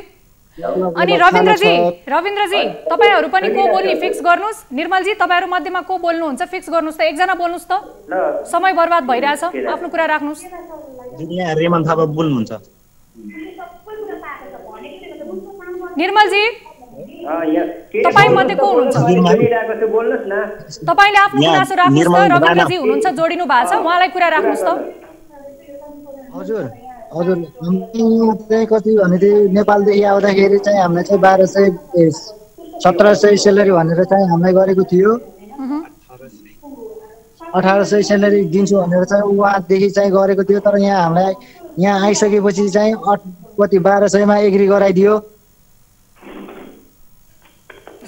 अनि रविन्द्रजी, तपाईँहरू पनि को बोल्ने फिक्स गर्नुहोस्। निर्मलजी, तपाईँहरू मध्येमा को बोल्नुहुन्छ फिक्स गर्नुहोस् त। एकजना बोल्नुहोस् त, समय बर्बाद भइरहेछ, आफ्नो कुरा राख्नुहोस्। यहाँ रेमन थापा बोल्नुहुन्छ। निर्मलजी, तपाईँ मध्ये को हुनुहुन्छ? तपाईँले आफ्नो गुनासो राख्नुहोस् त। रविन्द्रजी हुनुहुन्छ, जोडिनु भएको छ, उहाँलाई कुरा राख्नुहोस् त। हजुर हजुर, चाहिँ कति भनेदेखि नेपालदेखि आउँदाखेरि चाहिँ हामीलाई चाहिँ 1700 स्यालेरी भनेर चाहिँ हामीलाई गरेको थियो। 1800 स्यालेरी दिन्छु भनेर चाहिँ उहाँदेखि चाहिँ गरेको थियो। तर यहाँ हामीलाई यहाँ आइसकेपछि चाहिँ कति 1200 मा एग्री गराइदियो।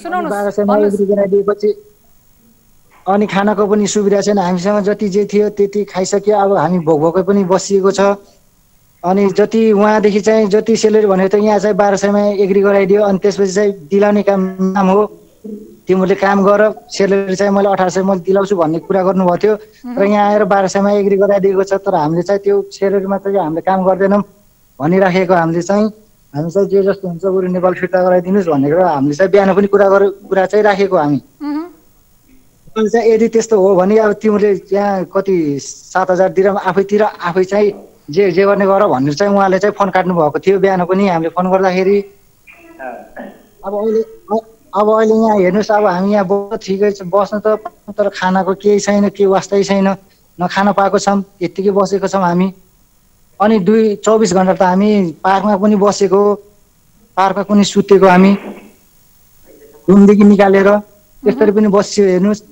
1200 मा एग्री गराइदिएपछि अनि खानाको पनि सुविधा छैन। हामीसँग जति जे थियो त्यति खाइसक्यो। अब हामी भोकै पनि बसिएको छ। अनि जति उहाँदेखि चाहिँ जति स्यालेरी भनेको थियो यहाँ चाहिँ 1200 मा एग्री गराइदियो। अनि त्यसपछि चाहिँ दिलाउने काम हो, तिमीले काम गर, स्यालेरी चाहिँ मैले 1800 म दिलाउँछु भन्ने कुरा गर्नुभएको थियो। तर यहाँ आएर 1200 मा एग्री गराइदिएको छ। तर हामीले चाहिँ त्यो स्यालेरीमा चाहिँ हामीले काम गर्दैनौँ भनिराखेको। हामी चाहिँ जे जस्तो हुन्छ बरु नेपाल फिर्ता गराइदिनुहोस् भनेर हामीले चाहिँ बिहान पनि कुरा चाहिँ राखेको। हामी चाहिँ यदि त्यस्तो हो भने अब तिमीले यहाँ कति 7000 दिएर आफै चाहिँ जे गर्ने गर भनेर चाहिँ उहाँले चाहिँ फोन काट्नु भएको थियो। बिहान पनि हामीले फोन गर्दाखेरि अब अहिले यहाँ हेर्नुहोस्, अब हामी यहाँ ठिकै छ बस्न त, तर खानाको केही छैन, केही वास्तै छैन, न खान पाएको छौँ, यत्तिकै बसेको छौँ हामी। अनि 24 घन्टा त हामी पार्कमा पनि बसेको, पार्कमा पनि सुतेको, हामी रुमदेखि निकालेर त्यसरी पनि बस्यो। हेर्नुहोस्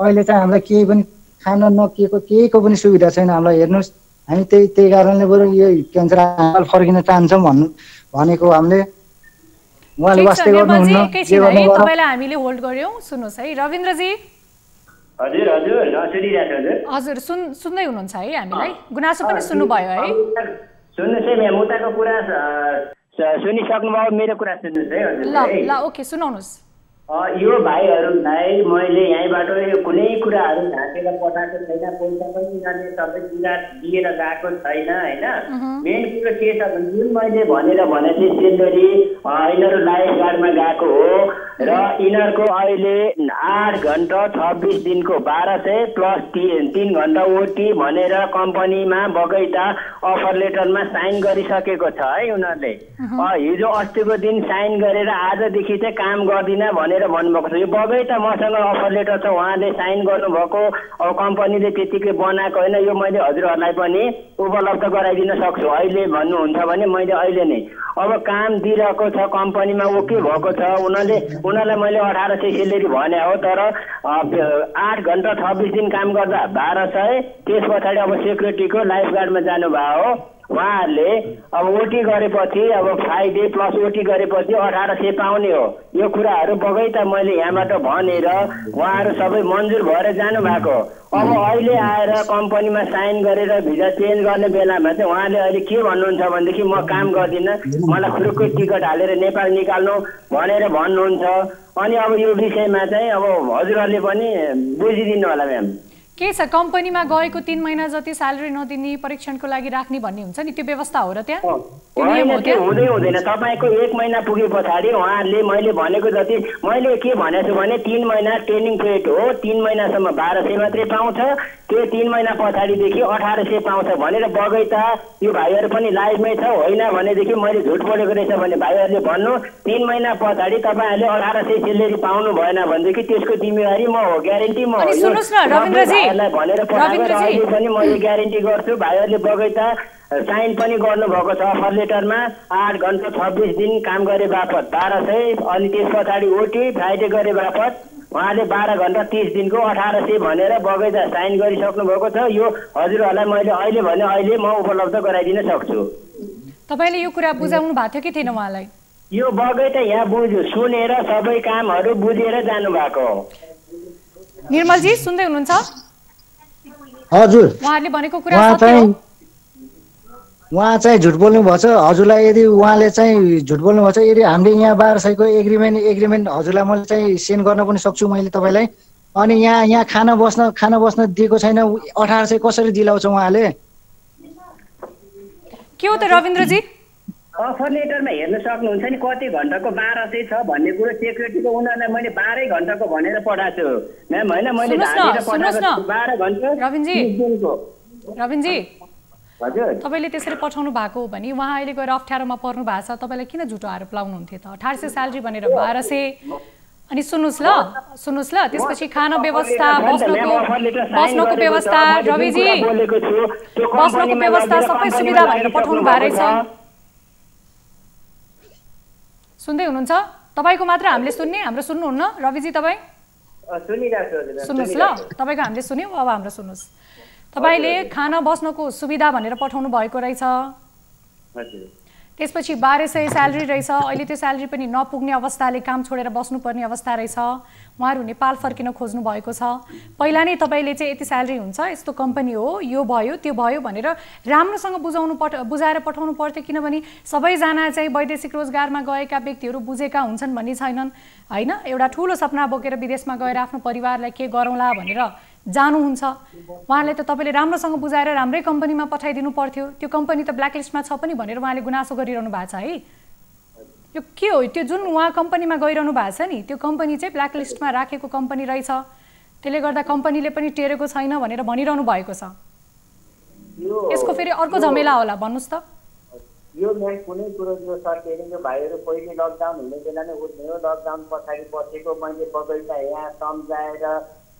अहिले चाहिँ हामीलाई केही पनि खान केहीको पनि सुविधा छैन हामीलाई। हेर्नुहोस् हामी त्यही कारणले बरु यो केन्द्र फर्किन चाहन्छौँ भनेको हामीले। उहाँले वास्तै गर्नुहुन्न। तपाईँलाई हामीले होल्ड गर्यौँ। सुन्नुहोस् है रविन्द्रजी। हजुर हजुर, सुनिरहेको छु। हजुर सुन्दै हुनुहुन्छ है? हामीलाई गुनासो पनि सुन्नुभयो है? सुन्नुहोस् है म्याम, उताको कुरा सुनिसक्नुभयो, मेरो कुरा सुन्नुहोस् है हजुर। ल ओके, सुनाउनुहोस्। यो भाइहरूलाई मैले यहीँबाट कुनै कुराहरू ढाकेर पठाएको छैन, पैसा पनि यिनीहरूले सबै कुरा दिएर गएको छैन होइन। मेन कुरो के छ भने जुन मैले भनेर भने चाहिँ सेलरी यिनीहरू लाइफ गार्डमा गएको हो र यिनीहरूको अहिले 8 घन्टा 26 दिनको 1200 प्लस 3 घन्टा ओटी भनेर कम्पनीमा बगैँचा अफर लेटरमा साइन गरिसकेको छ है उनीहरूले। हिजो अस्तिको दिन साइन गरेर आजदेखि चाहिँ काम गर्दिन भनेर भन्नुभएको छ। यो बगैँचा मसँग अफर लेटर छ, उहाँले साइन गर्नुभएको। अब कम्पनीले त्यतिकै बनाएको होइन, यो मैले हजुरहरूलाई पनि उपलब्ध गराइदिन सक्छु। अहिले भन्नुहुन्छ भने मैले अहिले नै अब काम दिइरहेको छ, कम्पनीमा ओके भएको छ। उनीहरूलाई मैले 1800 स्यालेरी भने हो, तर 8 घन्टा 26 दिन काम गर्दा 1200। त्यस पछाडि अब सेक्युरिटीको लाइफ गार्डमा जानुभयो हो, उहाँहरूले अब ओटी गरेपछि अब फ्राइडे प्लस ओटी गरेपछि 1800 पाउने हो। यो कुराहरू बगैँचा मैले यहाँबाट भनेर उहाँहरू सबै मन्जुर भएर जानु भएको। अब अहिले आएर कम्पनीमा साइन गरेर भिजा चेन्ज गर्ने बेलामा चाहिँ उहाँले अहिले के भन्नुहुन्छ भनेदेखि म काम गर्दिनँ, मलाई खुरुक्कै टिकट हालेर नेपाल निकाल्नु भनेर भन्नुहुन्छ। अनि अब यो विषयमा चाहिँ अब हजुरहरूले पनि बुझिदिनु होला म्याम। के छ कम्पनीमा गएको 3 महिना जति स्यालेरी नदिने परीक्षणको लागि राख्ने भन्ने हुन्छ नि, त्यो व्यवस्था हो र त्यहाँ? हुँदै हुँदैन। तपाईँको 1 महिना पुगे पछाडि उहाँहरूले मैले भनेको जति मैले के भनेको छु भने 3 महिना ट्रेनिङ पिरियड हो, 3 महिनासम्म 1200 मात्रै पाउँछ, त्यो 3 महिना पछाडिदेखि 1800 पाउँछ भनेर बगैँचा यो भाइहरू पनि लाइभमै छ। होइन भनेदेखि मैले झुट बोलेको रहेछ भने भाइहरूले भन्नु 3 महिना पछाडि तपाईँहरूले 1800 सेलेरी पाउनु भएन भनेदेखि त्यसको जिम्मेवारी म हो, ग्यारेन्टी म हो। भनेर पठाएको पनि मैले ग्यारेन्टी गर्छु। भाइहरूले बगैँचा साइन पनि गर्नुभएको छ अफर लेटरमा। 8 घन्टा 26 दिन काम गरे बापत 1200, अनि त्यस पछाडि ओटी फ्राइडे गरे बापत उहाँले 12 घन्टा 30 दिनको 1800 भनेर बगैँचा साइन गरिसक्नु भएको छ। यो हजुरहरूलाई मैले अहिले भने अहिले म उपलब्ध गराइदिन सक्छु। तपाईले यो कुरा बुझाउनु भएको थियो कि थिएन उहाँलाई? यो बगैँचा यहाँ बुझ्यो, सुनेर सबै कामहरू बुझेर जानु भएको। निर्मलजी सुन्दै हुनुहुन्छ? हजुर, उहाँले भनेको कुरा सत्य हो। उहाँ चाहिँ झुट बोल्नु भएछ। हजुरलाई यदि उहाँले चाहिँ झुट बोल्नु भएछ, यदि हामीले यहाँ 1200 को एग्रिमेन्ट हजुरलाई मैले चाहिँ सेन्ड गर्न पनि सक्छु मैले तपाईँलाई। अनि यहाँ खाना बस्न दिएको छैन, 1800 कसरी दिलाउँछ उहाँले? के हो त रविन्द्रजी? अफर लेटरमा हेर्न सक्नुहुन्छ नि कति घण्टाको 1200 छ भन्ने कुरो सेक्युरिटीको उनीहरूलाई मैले 12 घण्टाको भनेर पठाएको छु म्याम। होइन मैले 12 घण्टा रविनजी हजुर तपाईले त्यसरी पठाउनु भएको हो भने उहाँ अहिले गएर अप्ठ्यारोमा पर्नु भएको छ। तपाईँलाई किन झुटो आरोप लाउनुहुन्थ्यो त? 1800 स्यालेरी भनेर 1200। अनि सुन्नुहोस् ल, त्यसपछि खाना व्यवस्था, बस्नको व्यवस्था, रविजी बस्नको व्यवस्था सबै सुविधा भनेर पठाउनु भएको रहेछ। सुन्दै हुनुहुन्छ? तपाईँको मात्र हामीले सुन्ने, हाम्रो सुन्नुहुन्न? रविजी तपाईँ सुन्नुहोस् ल, तपाईँको हामीले सुन्यौँ, अब हाम्रो सुन्नुहोस्। तपाईँले खाना बस्नको सुविधा भनेर पठाउनु भएको रहेछ। त्यसपछि 1200 स्यालेरी रहेछ। अहिले त्यो स्यालेरी पनि नपुग्ने अवस्थाले काम छोडेर बस्नुपर्ने अवस्था रहेछ। उहाँहरू नेपाल फर्किन खोज्नु भएको छ। पहिला नै तपाईँले चाहिँ यति स्यालेरी हुन्छ, यस्तो कम्पनी हो, यो भयो त्यो भयो भनेर राम्रोसँग बुझाएर पठाउनु पर्थ्यो। किनभने सबैजना चाहिँ वैदेशिक रोजगारमा गएका व्यक्तिहरू बुझेका हुन्छन् भन्ने छैनन् होइन। एउटा ठुलो सपना बोकेर विदेशमा गएर आफ्नो परिवारलाई के गरौँला भनेर जानुहुन्छ। उहाँले त तपाईँले राम्रोसँग बुझाएर राम्रै कम्पनीमा पठाइदिनु पर्थ्यो। त्यो कम्पनी त ब्ल्याकलिस्टमा छ पनि भनेर उहाँले गुनासो गरिरहनु भएको छ है। यो के हो? त्यो जुन उहाँ कम्पनीमा गइरहनु भएको छ नि, त्यो कम्पनी चाहिँ ब्ल्याकलिस्टमा राखेको कम्पनी रहेछ। त्यसले गर्दा कम्पनीले पनि टेरेको छैन भनेर भनिरहनु भएको छ। यसको फेरि अर्को झमेला होला, भन्नुहोस् त। यो म्याम कुनै कुरो यो सरकारले यो भाइहरू पहिले लकडाउन हुने बेला नै उठ्ने हो। लकडाउन पछाडि बसेको मैले बगैँचा यहाँ सम्झाएर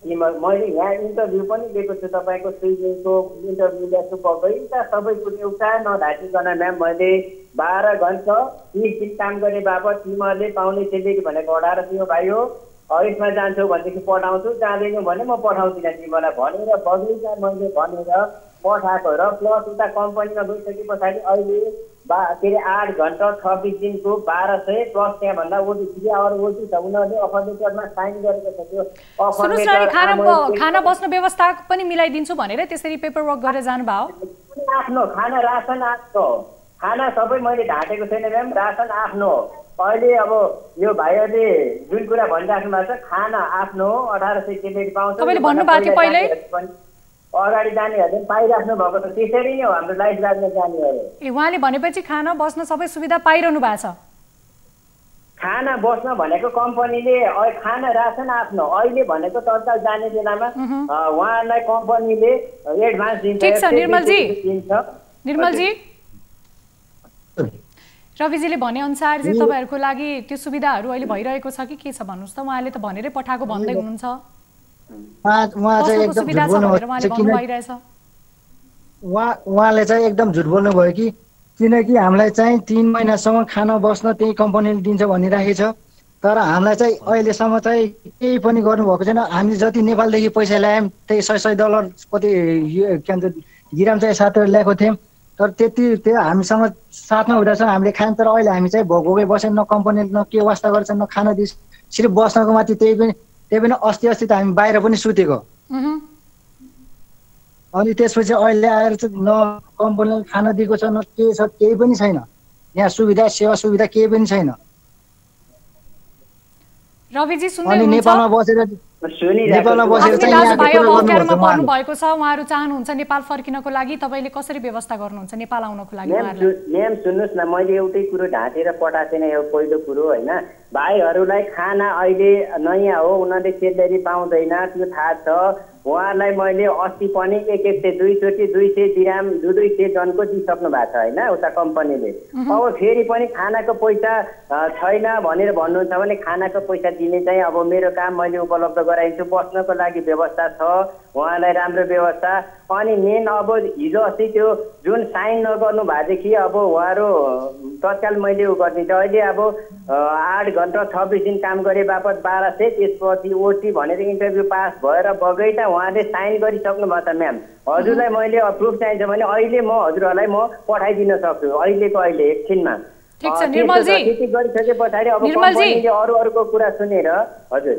मैले यहाँ इन्टरभ्यू पनि दिएको छु। तपाईँको स्विमिङको इन्टरभ्यू ल्याएको बगैँचा सबै कुरो एउटा नढाकिकन म्याम मैले 12 घन्टा 30 दिन काम गर्ने बापत तिमीहरूले पाउने सेलेरी भनेको 1800 भाइ हो। यसमा जान्छौ भनेदेखि पठाउँछु, जाँदैनौ भने म पठाउँदिनँ तिमीलाई भनेर बगैँचा मैले भनेर पठाएको र प्लस उता कम्पनीमा गइसके पछाडि अहिले के अरे 8 घन्टा 26 दिनको 1200 प्लस त्यहाँभन्दा ओटी 3 आवर ओटी छ। उनीहरूले अफर लेटरमा साइन गरेको छ। त्यो अफर लेटर खाना बस्न व्यवस्था पनि मिलाइदिन्छु भनेर त्यसरी पेपर वर्क गरेर जानुभयो। आफ्नो खाना रासन आफ्नो खाना सबै मैले ढाँटेको छैन म्याम, रासन आफ्नो। अहिले अब यो भाइहरूले जुन कुरा भनिराख्नु भएको छ खाना आफ्नो 1800 सेलेरी पाउँछ। तपाईँले भन्नुभएको थियो पहिल्यै अगाडि जानेहरूले पाइराख्नु भएको छ। त्यसरी नै हो हाम्रो लाइफ गार्डमा जानेहरू। उहाँले भनेपछि खाना बस्न सबै सुविधा पाइरहनु भएको छ। खाना बस्न भनेको कम्पनीले खाना रासन आफ्नो। अहिले भनेको तत्काल जाने बेलामा उहाँहरूलाई कम्पनीले एडभान्स दिन्छ। ठीक छ निर्मलजी रविजीले भने अनुसार चाहिँ तपाईँहरूको लागि त्यो सुविधाहरू अहिले भइरहेको छ कि के छ भन्नुहोस् त? उहाँले त भनेरै पठाएको भन्दै हुनुहुन्छ। उहाँले चाहिँ एकदम झुट बोल्नु भयो कि किनकि हामीलाई चाहिँ 3 महिनासम्म खाना बस्न त्यही कम्पनीले दिन्छ भनिराखेको छ। तर हामीलाई चाहिँ अहिलेसम्म चाहिँ केही पनि गर्नुभएको छैन। हामी जति नेपालदेखि पैसा ल्यायौँ त्यही $100 कति के भन्छ गिराम चाहिँ साथीहरू ल्याएको थियौँ। तर त्यो हामीसँग साथमा हुँदैछ हामीले खान, तर अहिले हामी चाहिँ भोकै बसेन, न कम्पनीले न के वास्ता गर्छ न खाना दिन्छ, सिर्फ बस्नको माथि। त्यही पनि अस्ति त हामी बाहिर पनि सुतेको। अनि त्यसपछि अहिले आएर चाहिँ न कम्पनीले खाना दिएको छ न के छ, केही पनि छैन यहाँ, सेवा सुविधा केही पनि छैन। रविजी सुन्दै अनि नेपालमा बसेर पर्नु भएको छ, उहाँहरू चाहनुहुन्छ नेपाल फर्किनको लागि, तपाईँले कसरी व्यवस्था गर्नुहुन्छ नेपाल आउनको लागि? म्याम सुन्नुहोस् न, मैले एउटै कुरो ढाँटेर पठाएको छैन। यो पहिलो कुरो होइन, भाइहरूलाई खाना अहिले नयाँ हो, उनीहरूले सेलरी पाउँदैन, त्यो थाहा छ उहाँहरूलाई। मैले अस्ति पनि एक दुईचोटि 200 दिराम 200 जनको दिइसक्नु भएको छ होइन उता कम्पनीले। अब फेरि पनि खानाको पैसा छैन भनेर भन्नुहुन्छ भने खानाको पैसा दिने चाहिँ अब मेरो काम मैले उपलब्ध गराइदिन्छु। बस्नको लागि व्यवस्था छ उहाँलाई, राम्रो व्यवस्था। अनि मेन अब हिजो अस्ति त्यो जुन साइन नगर्नु भएदेखि अब उहाँहरू तत्काल मैले उ गरिदिन्छ। अहिले अब 8 घन्टा 26 दिन काम गरे बापत 1200, त्यसपछि ओटी भनेर इन्टरभ्यू पास भएर बगैँचा उहाँले साइन गरिसक्नु भएको छ। म्याम हजुरलाई मैले प्रुफ चाहिन्छ भने अहिले म हजुरहरूलाई म पठाइदिन सक्छु, अहिलेको अहिले एकछिनमा। ठीक छ निर्मलजी, गरिसके पछाडि अब कम्पनीले अरूको कुरा सुनेर हजुर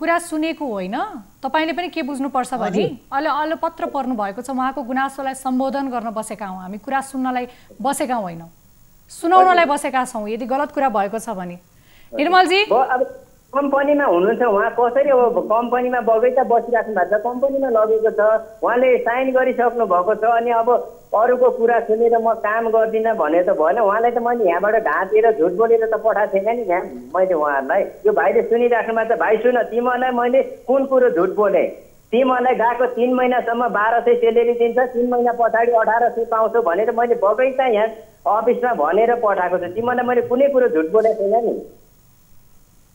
कुरा सुनेको होइन, तपाईँले पनि के बुझ्नुपर्छ भने अहिले अलपत्र पर्नु भएको छ, उहाँको गुनासोलाई सम्बोधन गर्न बसेका हौँ हामी, कुरा सुन्नलाई बसेका होइनौँ, सुनाउनलाई बसेका छौँ यदि गलत कुरा भएको छ भने। निर्मलजी कम्पनीमा हुनुहुन्छ उहाँ, कसरी अब कम्पनीमा बगैँचा बसिराख्नु भएको छ, कम्पनीमा लगेको छ, उहाँले साइन गरिसक्नु भएको छ। अनि अब अरूको कुरा सुनेर म काम गर्दिनँ भने त भएन। उहाँलाई त मैले यहाँबाट ढाँटेर झुट बोलेर त पठाएको थिएन नि म्याम मैले उहाँहरूलाई। यो भाइले सुनिराख्नु भएको छ, भाइ सुन तिमीहरूलाई मैले कुन कुरो झुट बोलेँ? तिमीहरूलाई गएको 3 महिनासम्म 1200 सेलेरी दिन्छ, 3 महिना पछाडि 1800 पाउँछौ भनेर मैले बगैँचा यहाँ अफिसमा भनेर पठाएको छु। तिमीहरूलाई मैले कुनै कुरो झुट बोलेको छैन नि।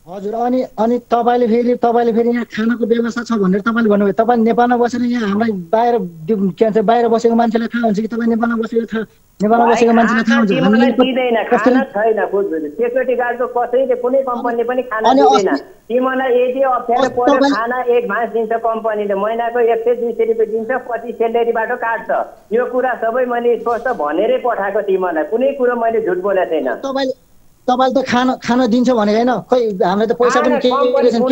हजुर अनि तपाईँले फेरि यहाँ खानाको व्यवस्था छ भनेर तपाईँले भन्नुभयो। तपाईँ नेपालमा बसेर यहाँ हामीलाई बाहिर के भन्छ बाहिर बसेको मान्छेलाई थाहा हुन्छ कि तपाईँ नेपालमा बसेको मान्छेलाई थाहा हुन्छ? दिँदैन, खाना छैन बुझ्नु। सेक्युरिटी गार्डको कसैले कुनै कम्पनीले पनि खाना दिँदैन। तिमीलाई यदि अप्ठ्यारो पर्यो खाना एडभान्स दिन्छ कम्पनीले, महिनाको 100-200 रुपियाँ दिन्छ, 25 सेलेरीबाट काट्छ। यो कुरा सबै मैले स्पष्ट भनेरै पठाएको तिमीलाई, कुनै कुरो मैले झुट बोलेको छैन। तपाईँले त खाना दिन्छ भनेको होइन, खै हामीलाई त पैसा पनि केही